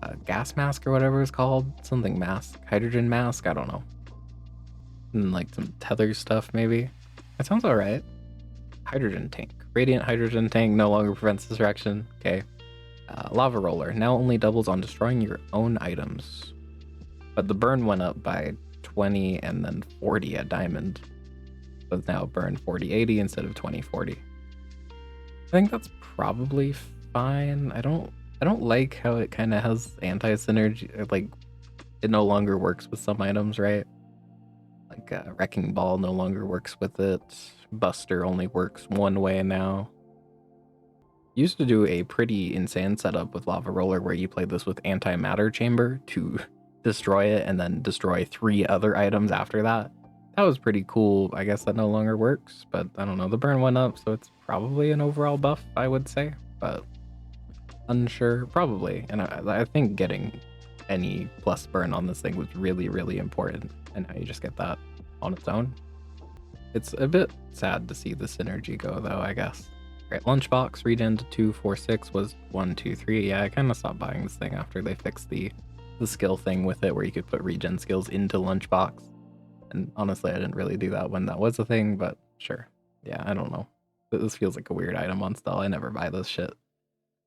a gas mask or whatever it's called. Something mask. Hydrogen mask? I don't know. And like some tether stuff maybe. That sounds alright. Hydrogen tank. Radiant hydrogen tank no longer prevents destruction. Okay. Lava roller now only doubles on destroying your own items, but the burn went up by 20 and then 40 at diamond. So it's now burn 40/80 instead of 20/40. I think that's probably fine. I don't like how it kind of has anti-synergy. Like it no longer works with some items, right? Like Wrecking Ball no longer works with it. Buster only works one way now. Used to do a pretty insane setup with Lava Roller where you played this with Antimatter Chamber to destroy it and then destroy 3 other items after that. That was pretty cool. I guess that no longer works, but I don't know. The burn went up, so it's probably an overall buff, I would say, but unsure. Probably. And I think getting any plus burn on this thing was really, really important, and now you just get that on its own. It's a bit sad to see the synergy go, though, I guess. Right, Lunchbox, regen to 246 was 1, 2, 3. Yeah, I kind of stopped buying this thing after they fixed the skill thing with it, where you could put regen skills into Lunchbox. And honestly, I didn't really do that when that was a thing, but sure. Yeah, I don't know. This feels like a weird item on Stelle. I never buy this shit.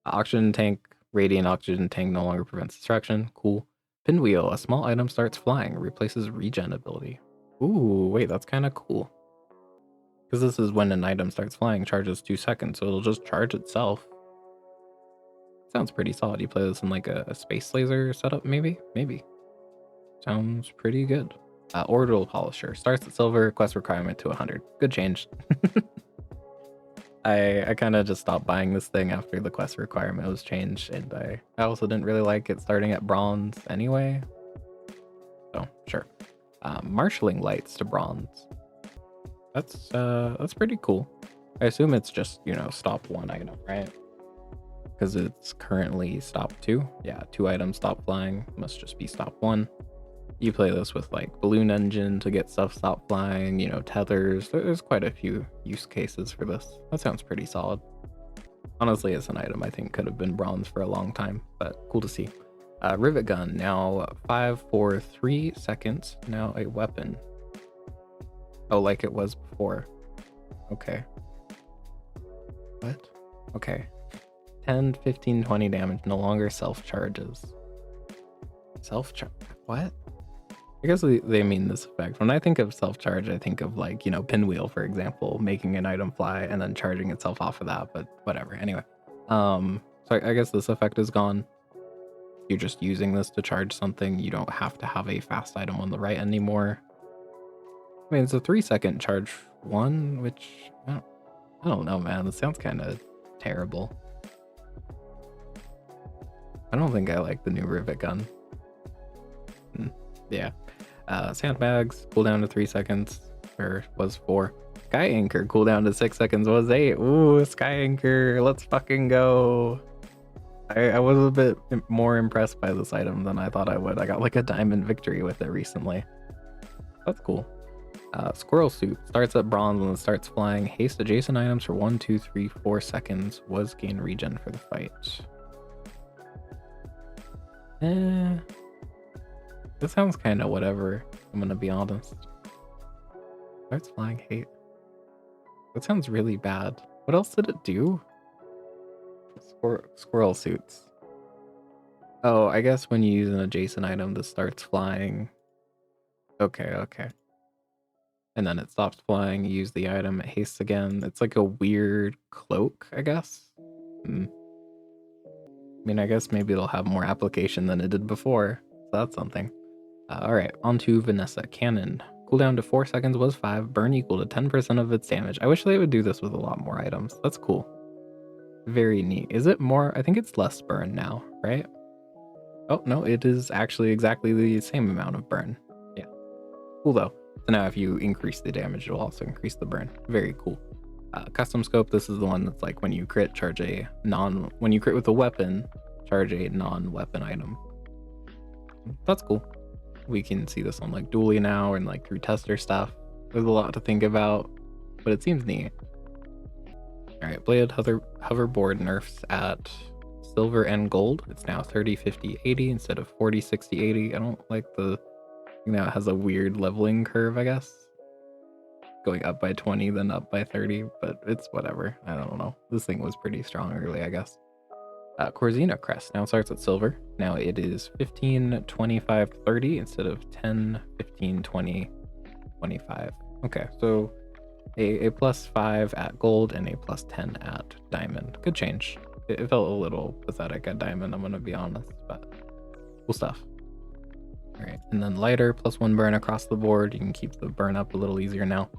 Oxygen tank, radiant oxygen tank no longer prevents destruction. Cool. Pinwheel, a small item starts flying, replaces regen ability. Ooh, wait, that's kind of cool. Because this is when an item starts flying, charges 2 seconds, so it'll just charge itself. Sounds pretty solid. You play this in like a space laser setup, maybe? Maybe. Sounds pretty good. Orbital Polisher. Starts at silver, quest requirement to 100. Good change. I kind of just stopped buying this thing after the quest requirement was changed, and I also didn't really like it starting at bronze anyway. So, sure. Marshalling lights to bronze. That's pretty cool. I assume it's just, you know, stop 1 item, right? Because it's currently stop 2. Yeah, 2 items stop flying. Must just be stop 1. You play this with like balloon engine to get stuff stop flying, you know, tethers. There's quite a few use cases for this. That sounds pretty solid. Honestly, it's an item I think could have been bronze for a long time, but cool to see. Rivet gun, now 5 for 3 seconds, now a weapon. Oh, like it was before. Okay. What? Okay. 10, 15, 20 damage, no longer self-charges. Self-charge? What? I guess they mean this effect. When I think of self-charge, I think of like, you know, Pinwheel, for example, making an item fly and then charging itself off of that, but whatever. Anyway, so I guess this effect is gone. You're just using this to charge something. You don't have to have a fast item on the right anymore. I mean, it's a 3-second charge one, which I don't know, man. This sounds kind of terrible. I don't think I like the new rivet gun. Yeah. Sandbags, cooldown to 3 seconds, or was 4. Sky Anchor, cooldown to 6 seconds, was 8. Ooh, Sky Anchor, let's fucking go. I was a bit more impressed by this item than I thought I would. I got like a diamond victory with it recently. That's cool. Squirrel Suit, starts at bronze and starts flying. Haste adjacent items for 1, 2, 3, 4 seconds. Was gain regen for the fight. This sounds kind of whatever, I'm gonna be honest. Starts flying hate. That sounds really bad. What else did it do? Squirrel suits. Oh, I guess when you use an adjacent item that starts flying. Okay. And then it stops flying, you use the item, it hastes again. It's like a weird cloak, I guess. I mean, I guess maybe it'll have more application than it did before. So that's something. Alright, on to Vanessa. Cannon. Cooldown to 4 seconds was 5. Burn equal to 10% of its damage. I wish they would do this with a lot more items. That's cool. Very neat. Is it more? I think it's less burn now, right? Oh, no, it is actually exactly the same amount of burn. Yeah. Cool, though. So now if you increase the damage, it'll also increase the burn. Very cool. Custom scope, this is the one that's like when you crit, when you crit with a weapon, charge a non-weapon item. That's cool. We can see this on like Dooley now and like through tester stuff. There's a lot to think about, but it seems neat. All right, bladed hoverboard nerfs at silver and gold. It's now 30, 50, 80 instead of 40, 60, 80. I don't like the thing that it has a weird leveling curve, I guess. Going up by 20, then up by 30, but it's whatever. I don't know. This thing was pretty strong early, I guess. Corzina crest now starts at silver. Now it is 15, 25, 30 instead of 10, 15, 20, 25. Okay, so a +5 at gold and a +10 at diamond. Good change. It felt a little pathetic at diamond, I'm gonna be honest, but cool stuff. All right, and then lighter, +1 burn across the board. You can keep the burn up a little easier now.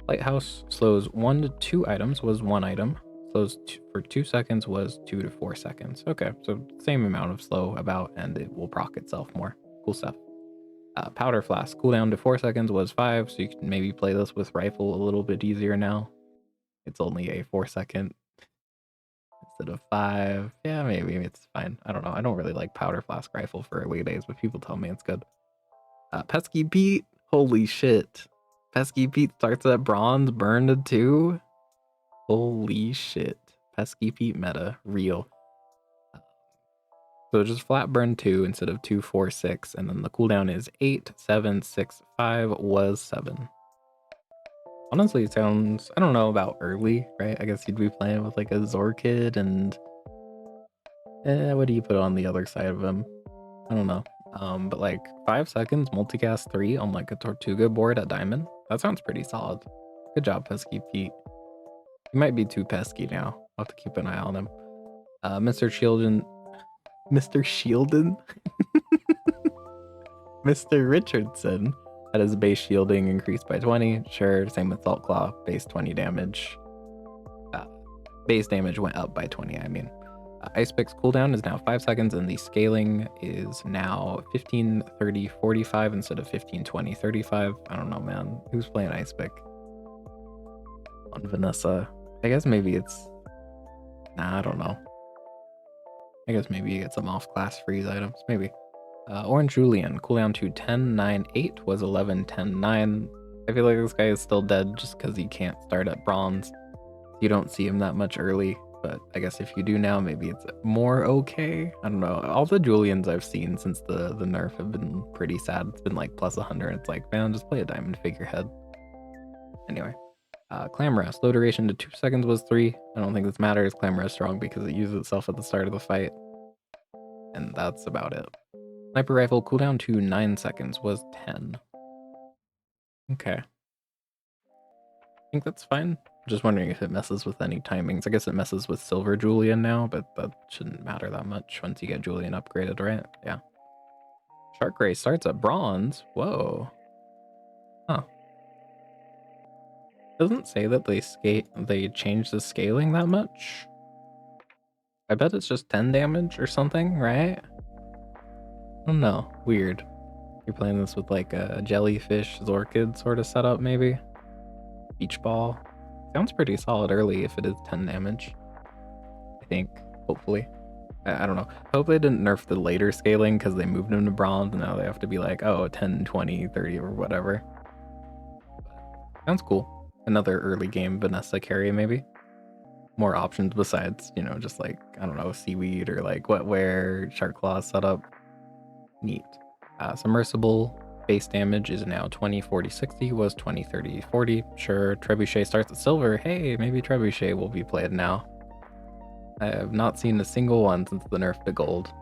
Lighthouse slows 1 to 2 items was 1 item. Slows for 2 seconds was 2 to 4 seconds. Okay, so same amount of slow about, and it will proc itself more. Cool stuff. Powder flask, cooldown to 4 seconds was 5, so you can maybe play this with rifle a little bit easier now. It's only a 4-second instead of 5. Yeah, maybe it's fine. I don't know. I don't really like powder flask rifle for early days, but people tell me it's good. Pesky Pete, holy shit. Pesky Pete starts at bronze, burned to 2. Holy shit. Pesky Pete meta, real. So just flat burn 2 instead of 2, 4, 6, and then the cooldown is 8, 7, 6, 5 was 7. Honestly, it sounds, I don't know about early, right? I guess you'd be playing with like a Zorkid and what do you put on the other side of him? I don't know. But like 5 seconds multicast 3 on like a Tortuga board at diamond. That sounds pretty solid. Good job, Pesky Pete. He might be too pesky now. I'll have to keep an eye on him. Mr. Shieldon. Mr. Richardson had his base shielding increased by 20. Sure, same with Salt Claw. Base 20 damage. Base damage went up by 20, I mean. Ice Pick's cooldown is now 5 seconds, and the scaling is now 15, 30, 45 instead of 15, 20, 35. I don't know, man. Who's playing Ice Pick? On Vanessa. I guess maybe it's... Nah, I don't know. I guess maybe you get some off-class freeze items. Maybe. Orange Julian, cooldown to 10, 9, 8 was 11, 10, 9. I feel like this guy is still dead just because he can't start at bronze. You don't see him that much early. but I guess if you do now, maybe it's more okay. I don't know. All the Julians I've seen since the nerf have been pretty sad. It's been like plus 100. It's like, man, just play a diamond figurehead. Anyway, Clamora, slow duration to 2 seconds was 3. I don't think this matters. Clamora is strong because it uses itself at the start of the fight. And that's about it. Sniper rifle cooldown to 9 seconds was 10. Okay. I think that's fine. Just wondering if it messes with any timings. I guess it messes with Silver Julian now, but that shouldn't matter that much once you get Julian upgraded, right? Yeah. Shark Ray starts at bronze. Whoa. Huh. Doesn't say that they changed the scaling that much. I bet it's just 10 damage or something, right? I don't know. Weird. You're playing this with like a jellyfish Zorkid sort of setup, maybe? Beach ball. Sounds pretty solid early if it is 10 damage. I think, hopefully. I don't know. I hope they didn't nerf the later scaling because they moved them to bronze and now they have to be like, oh, 10, 20, 30 or whatever. Sounds cool. Another early game Vanessa carry, maybe. More options besides, you know, just like, I don't know, seaweed or like wetware, shark claw setup. Neat. Submersible base damage is now 20, 40, 60, was 20, 30, 40. Sure, Trebuchet starts at silver. Hey, maybe Trebuchet will be played now. I have not seen a single one since the nerf to gold.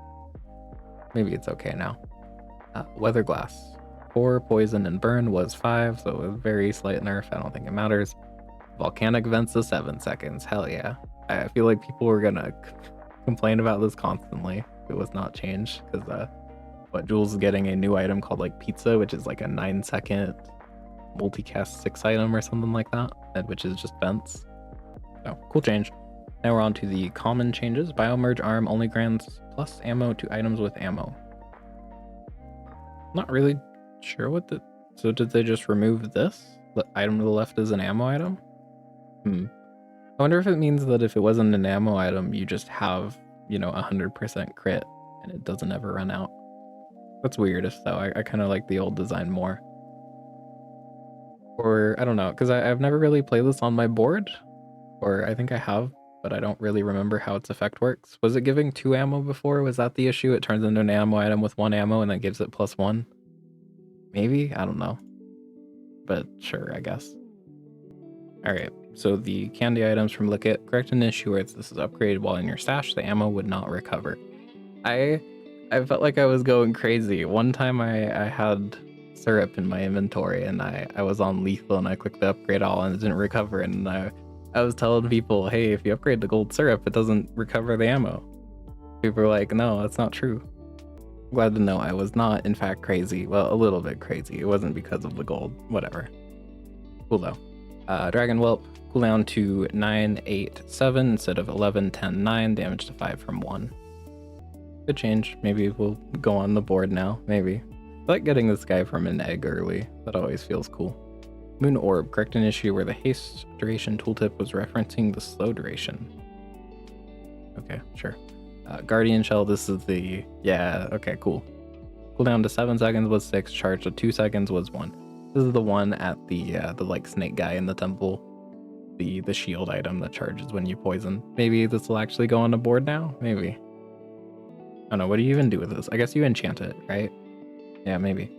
Maybe it's okay now. Weather Glass. 4 poison and burn was 5, so a very slight nerf. I don't think it matters. Volcanic vents to 7 seconds. Hell yeah. I feel like people were gonna complain about this constantly if it was not changed, because Jules is getting a new item called like Pizza, which is like a 9-second multicast 6 item or something like that, which is just vents. So cool change. Now we're on to the common changes. Biomerge arm only grants plus ammo to items with ammo. Not really sure what the... So did they just remove this? The item to the left is an ammo item? I wonder if it means that if it wasn't an ammo item, you just have, you know, 100% crit and it doesn't ever run out. That's weird if so. I kind of like the old design more. Or, I don't know, because I've never really played this on my board. Or I think I have, but I don't really remember how its effect works. Was it giving 2 ammo before? Was that the issue? It turns into an ammo item with 1 ammo and then gives it +1? Maybe? I don't know. But sure, I guess. Alright, so the candy items from Lickit. Correct an issue where this is upgraded while in your stash, the ammo would not recover. I felt like I was going crazy. One time I had syrup in my inventory and I was on lethal and I clicked the upgrade all and it didn't recover, and I was telling people, hey, if you upgrade the gold syrup, it doesn't recover the ammo. People were like, no, that's not true. Glad to know I was not, in fact, crazy. Well, a little bit crazy. It wasn't because of the gold. Whatever. Cool though. Dragon Whelp, cooldown to 9, 8, 7 instead of 11, 10, 9, damage to 5 from 1. Good change. Maybe we'll go on the board now. Maybe. I like getting this guy from an egg early. That always feels cool. Moon Orb, correct an issue where the haste duration tooltip was referencing the slow duration. Okay, sure. Guardian Shell, this is the... Yeah, okay, cool. Cooldown to 7 seconds was 6, charge to 2 seconds was 1. This is the one at the like snake guy in the temple. The shield item that charges when you poison. Maybe this will actually go on the board now? Maybe. I don't know, what do you even do with this? I guess you enchant it, right? Yeah, maybe.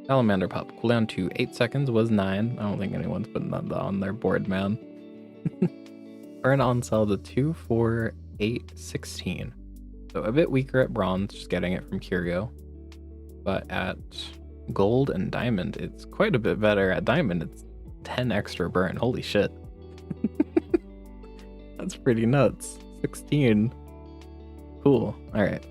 Salamander Pup, cooldown to 8 seconds was 9. I don't think anyone's putting that on their board, man. Burn on sell to 2, 4, 8, 16. So a bit weaker at bronze, just getting it from Curio. But at gold and diamond, it's quite a bit better. At diamond, it's 10 extra burn. Holy shit. That's pretty nuts. 16. Cool. Alright.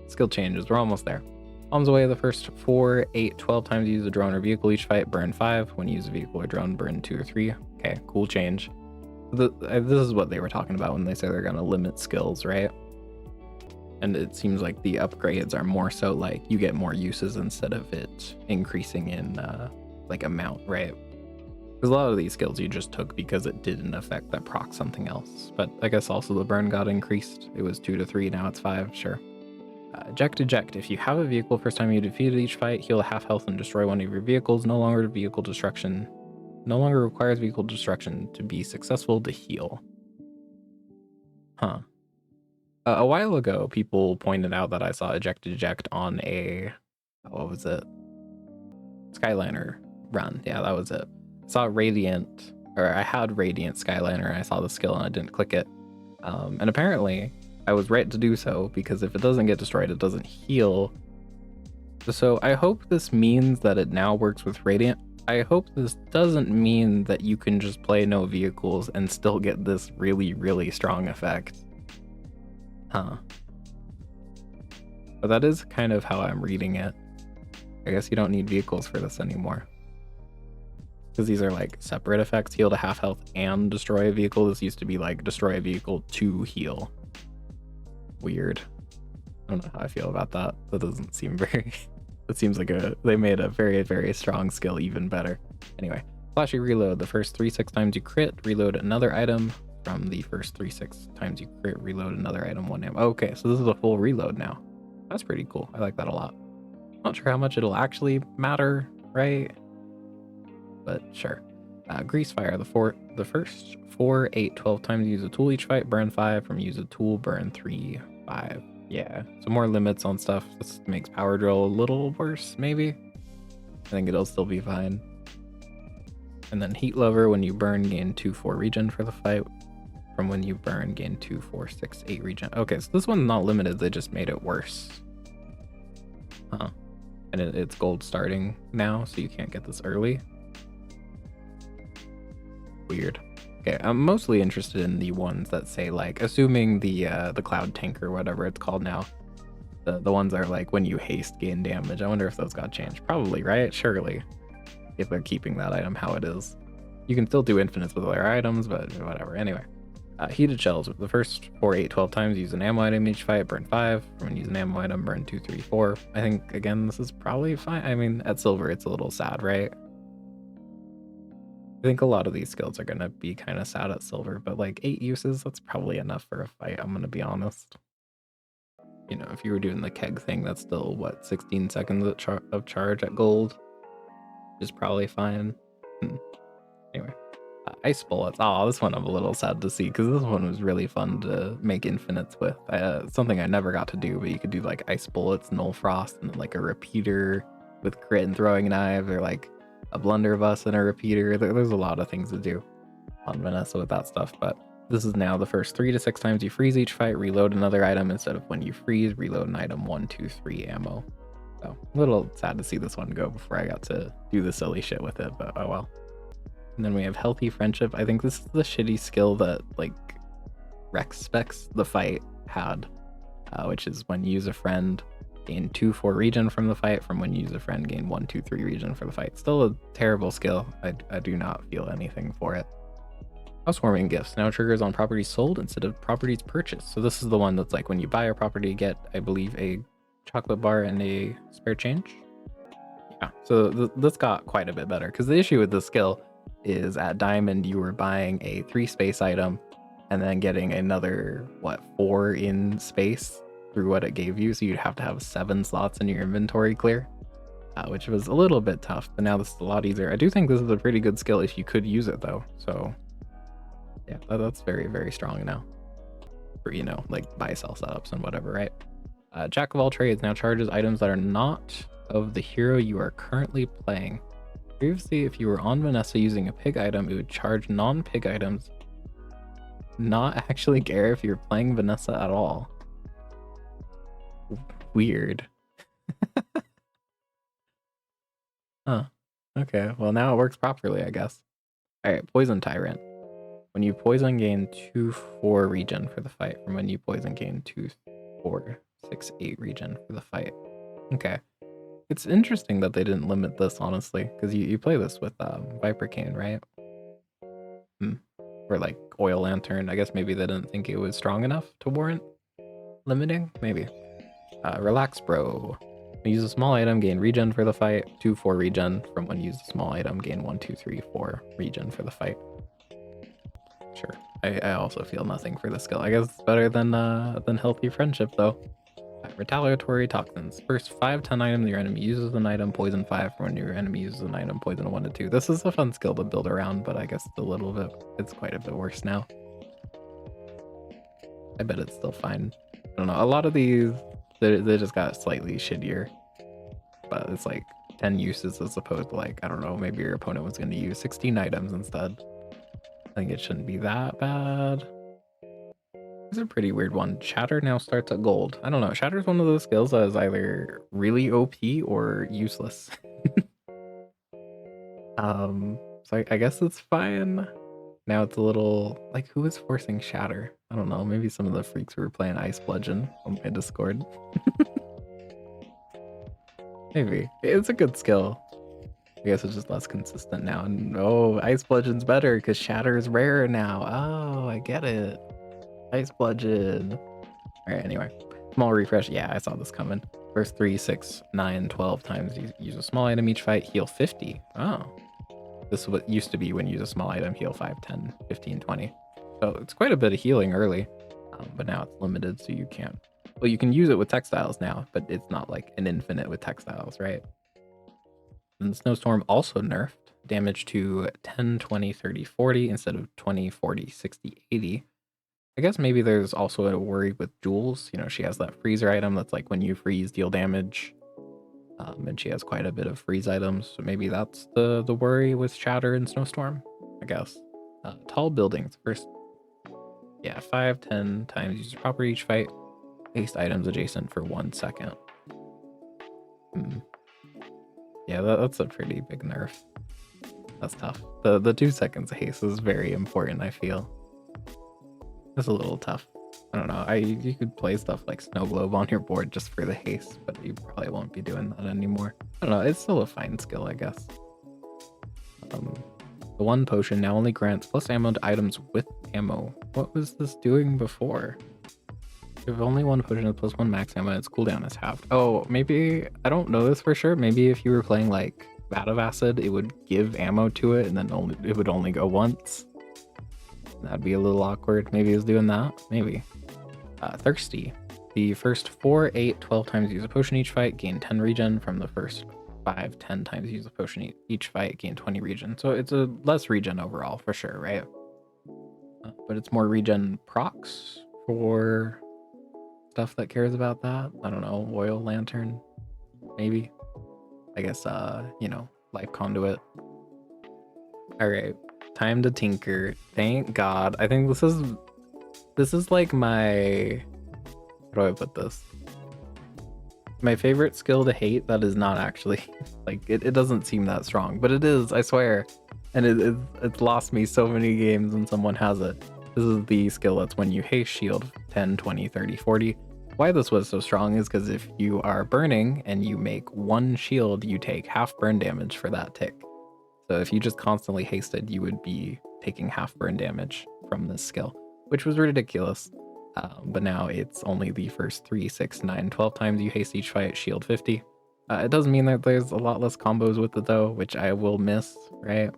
Skill changes. We're almost there. Bombs away the first 4, 8, 12 times you use a drone or vehicle each fight, burn 5. When you use a vehicle or drone, burn 2 or 3. Okay, cool change. This is what they were talking about when they say they're going to limit skills, right? And it seems like the upgrades are more so like you get more uses instead of it increasing in like amount, right? Because a lot of these skills you just took because it didn't affect that proc something else. But I guess also the burn got increased. It was 2 to 3, now it's 5, sure. Eject. If you have a vehicle first time you defeated each fight, heal half health and destroy one of your vehicles. No longer requires vehicle destruction to be successful to heal. Huh. A while ago, people pointed out that I saw eject on a, what was it? Skyliner run. Yeah, that was it. I saw Radiant, or I had Radiant Skyliner, and I saw the skill and I didn't click it. And apparently, I was right to do so, because if it doesn't get destroyed, it doesn't heal. So I hope this means that it now works with Radiant. I hope this doesn't mean that you can just play no vehicles and still get this really, really strong effect. Huh. But that is kind of how I'm reading it. I guess you don't need vehicles for this anymore. Because these are like separate effects, heal to half health and destroy a vehicle. This used to be like destroy a vehicle to heal. Weird. I don't know how I feel about that. That doesn't seem very... It seems like they made a very, very strong skill even better. Anyway, flashy reload. The first 3-6 times you crit, reload another item. From the first 3-6 times you crit, reload another item 1 ammo. Okay, so this is a full reload now. That's pretty cool. I like that a lot. Not sure how much it'll actually matter, right? But sure. Grease fire. The first 4, 8, 12 times you use a tool each fight, burn 5. From use a tool, burn 3, 5. Yeah, so more limits on stuff. This makes power drill a little worse, maybe. I think it'll still be fine. And then heat lover, when you burn, gain 2-4 regen for the fight. From when you burn, gain 2-4-6-8 regen. Okay, so this one's not limited, they just made it worse. Huh. And it's gold starting now, so you can't get this early. Weird. Okay, I'm mostly interested in the ones that say, like, assuming the cloud tank or whatever it's called now, the ones that are like when you haste gain damage. I wonder if those got changed. Probably, right? Surely, if they're keeping that item how it is. You can still do infinites with other items, but whatever. Anyway, heated shells. The first 4, 8, 12 times use an ammo item each fight, burn 5. When you use an ammo item, burn 2, 3, 4. I think again this is probably fine. I mean, at silver it's a little sad, right? I think a lot of these skills are going to be kind of sad at silver, but like 8 uses, that's probably enough for a fight, I'm going to be honest. You know, if you were doing the keg thing, that's still, what, 16 seconds of charge at gold? Which is probably fine. Anyway, ice bullets. Oh, this one I'm a little sad to see, because this one was really fun to make infinites with. Something I never got to do, but you could do like ice bullets, null frost, and like a repeater with crit and throwing knives, or like a blunderbuss and a repeater. There's a lot of things to do on Vanessa with that stuff, but this is now the first 3 to 6 times you freeze each fight, reload another item. Instead of when you freeze, reload an item 1, 2, 3 ammo. So a little sad to see this one go before I got to do the silly shit with it, but oh well. And then we have healthy friendship. I think this is the shitty skill that like Rex Specs the fight had, which is when you use a friend, gain 2-4 regen from the fight. From when you use a friend, gain 1-2-3 regen for the fight. Still a terrible skill. I do not feel anything for it. Housewarming gifts now triggers on properties sold instead of properties purchased. So this is the one that's like when you buy a property, get, I believe, a chocolate bar and a spare change. Yeah, so this got quite a bit better, because the issue with this skill is at diamond you were buying a 3 space item and then getting another, what, 4 in space through what it gave you, so you'd have to have 7 slots in your inventory clear, which was a little bit tough, but now this is a lot easier. I do think this is a pretty good skill if you could use it though, so yeah, that's very, very strong now for, you know, like buy sell setups and whatever, right? Jack of all trades now charges items that are not of the hero you are currently playing. Previously, if you were on Vanessa using a pig item, it would charge non-pig items. Not actually care if you're playing Vanessa at all. Weird. Huh. Okay, well now it works properly, I guess. Alright, Poison Tyrant. When you poison, gain 2-4 regen for the fight. From when you poison, gain 2-4-6-8 regen for the fight. Okay. It's interesting that they didn't limit this, honestly, because you play this with Viper Cane, right? Or like Oil Lantern. I guess maybe they didn't think it was strong enough to warrant limiting, maybe. Relax Bro. When you use a small item, gain regen for the fight. 2-4 regen. From when you use a small item, gain 1-2-3-4 regen for the fight. Sure. I also feel nothing for the skill. I guess it's better than Healthy Friendship, though. Retaliatory Toxins. First 5-10 items your enemy uses an item, poison 5. For when your enemy uses an item, poison 1-2. This is a fun skill to build around, but I guess it's quite a bit worse now. I bet it's still fine. I don't know. A lot of these, they just got slightly shittier. But it's like 10 uses as opposed to like, I don't know, maybe your opponent was going to use 16 items instead. I think it shouldn't be that bad. It's a pretty weird one. Shatter now starts at gold. I don't know. Shatter is one of those skills that is either really OP or useless. So I guess it's fine. Now it's a little like, who is forcing Shatter? I don't know. Maybe some of the freaks who were playing Ice Bludgeon on my Discord. Maybe it's a good skill. I guess it's just less consistent now. And oh, Ice Bludgeon's better because Shatter is rare now. Oh, I get it. Ice Bludgeon. All right, anyway. Small refresh. Yeah, I saw this coming. First 3, 6, 9, 12 times you use a small item each fight, heal 50. Oh. This is what used to be when you use a small item, heal 5, 10, 15, 20. So it's quite a bit of healing early, but now it's limited, so you can't. Well, you can use it with textiles now, but it's not like an infinite with textiles, right? And the Snowstorm also nerfed damage to 10, 20, 30, 40 instead of 20, 40, 60, 80. I guess maybe there's also a worry with Jules. You know, she has that freezer item that's like when you freeze, deal damage. And she has quite a bit of freeze items, so maybe that's the worry with Shatter and Snowstorm, I guess. Tall buildings. First, yeah, 5, 10 times use property each fight. Haste items adjacent for 1 second. Yeah, that's a pretty big nerf. That's tough. The 2 seconds haste is very important, I feel. It's a little tough. I don't know. You could play stuff like Snow Globe on your board just for the haste, but you probably won't be doing that anymore. I don't know. It's still a fine skill, I guess. The one potion now only grants plus ammo to items with ammo. What was this doing before? If only one potion with plus 1 max ammo, its cooldown is halved. Oh, maybe, I don't know this for sure. Maybe if you were playing like Vat of Acid, it would give ammo to it and then it would only go once. That'd be a little awkward. Maybe it's doing that. Maybe. Thirsty. The first 4, 8, 12 times use a potion each fight, gain 10 regen. From the first 5, 10 times use a potion each fight, gain 20 regen. So it's a less regen overall for sure, right? But it's more regen procs for stuff that cares about that. I don't know, oil lantern, maybe. I guess, you know, life conduit. All right, time to tinker. Thank God. I think this is like my, how do I put this? My favorite skill to hate that is not actually, like, it doesn't seem that strong, but it is, I swear. And it's lost me so many games when someone has it. This is the skill that's when you haste shield 10, 20, 30, 40. Why this was so strong is because if you are burning and you make 1 shield, you take half burn damage for that tick. So if you just constantly hasted, you would be taking half burn damage from this skill, which was ridiculous. But now it's only the first 3, 6, 9, 12 times you haste each fight, shield 50. It does mean that there's a lot less combos with it though, which I will miss, right?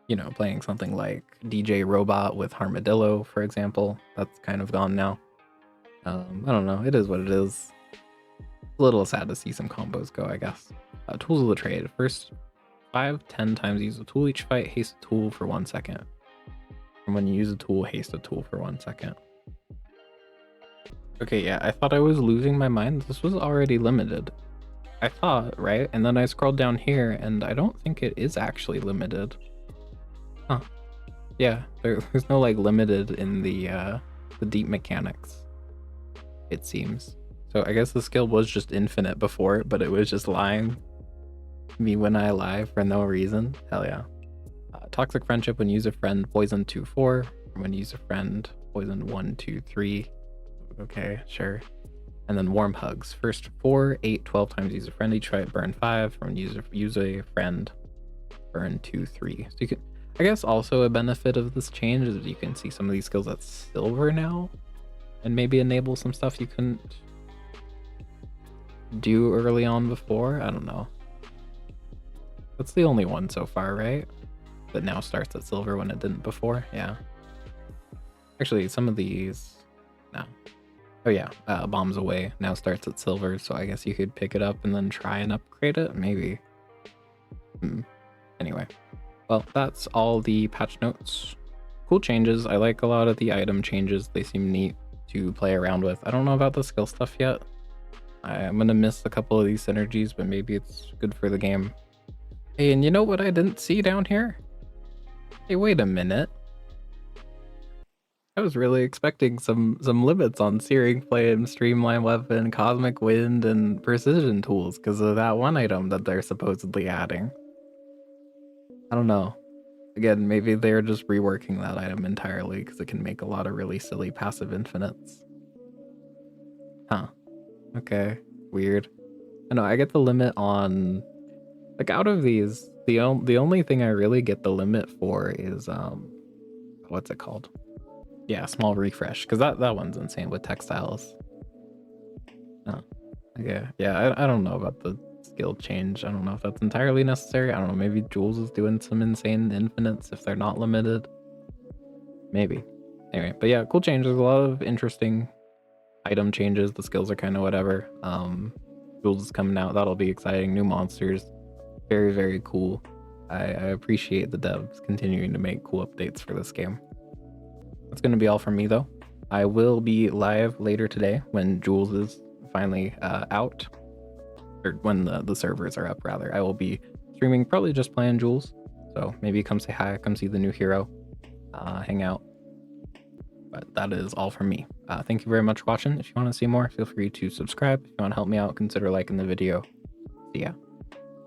You know, playing something like DJ Robot with Armadillo, for example, that's kind of gone now. I don't know, it is what it is. A little sad to see some combos go, I guess. Tools of the trade. First 5, 10 times use a tool each fight, haste a tool for 1 second. And when you use a tool, haste a tool for 1 second. Okay, yeah, I thought I was losing my mind. This was already limited. I thought, right? And then I scrolled down here and I don't think it is actually limited. Huh. Yeah, there's no like limited in the deep mechanics, it seems. So I guess the skill was just infinite before, but it was just lying me when I lie for no reason. Hell yeah. Toxic friendship when you use a friend, poison 2, 4. When you use a friend, poison 1, 2, 3. Okay, sure. And then warm hugs. First 4, 8, 12 times use a friend each fight, burn 5. When you use a friend, burn 2, 3. So you can, I guess also a benefit of this change is you can see some of these skills at silver now and maybe enable some stuff you couldn't do early on before. I don't know. That's the only one so far, right? That now starts at silver when it didn't before. Yeah. Actually, some of these, no. Oh yeah, Bombs Away now starts at silver, so I guess you could pick it up and then try and upgrade it, maybe. Anyway, well, that's all the patch notes. cool changes. I like a lot of the item changes. They seem neat to play around with. I don't know about the skill stuff yet. I'm gonna miss a couple of these synergies, but maybe it's good for the game. Hey, and you know what I didn't see down here? Hey, wait a minute. I was really expecting some limits on Searing Flame, Streamline Weapon, Cosmic Wind, and Precision Tools because of that one item that they're supposedly adding. I don't know. Again, maybe they're just reworking that item entirely because it can make a lot of really silly passive infinites. Huh. Okay. Weird. I know, I get the limit on... Like, out of these, the only thing I really get the limit for is, what's it called? Yeah, small refresh, because that one's insane with textiles. Oh, okay. Yeah, I don't know about the skill change. I don't know if that's entirely necessary. I don't know, maybe Jules is doing some insane infinites if they're not limited. Maybe. Anyway, but yeah, cool changes. A lot of interesting item changes. The skills are kind of whatever. Jules is coming out. That'll be exciting. New monsters. Very, very cool. I appreciate the devs continuing to make cool updates for this game. That's going to be all from me, though. I will be live later today when Jules is finally out, or when the servers are up, rather. I will be streaming, probably just playing Jules. So maybe come say hi, come see the new hero, hang out. But that is all from me. Thank you very much for watching. If you want to see more, feel free to subscribe. If you want to help me out, consider liking the video. See ya.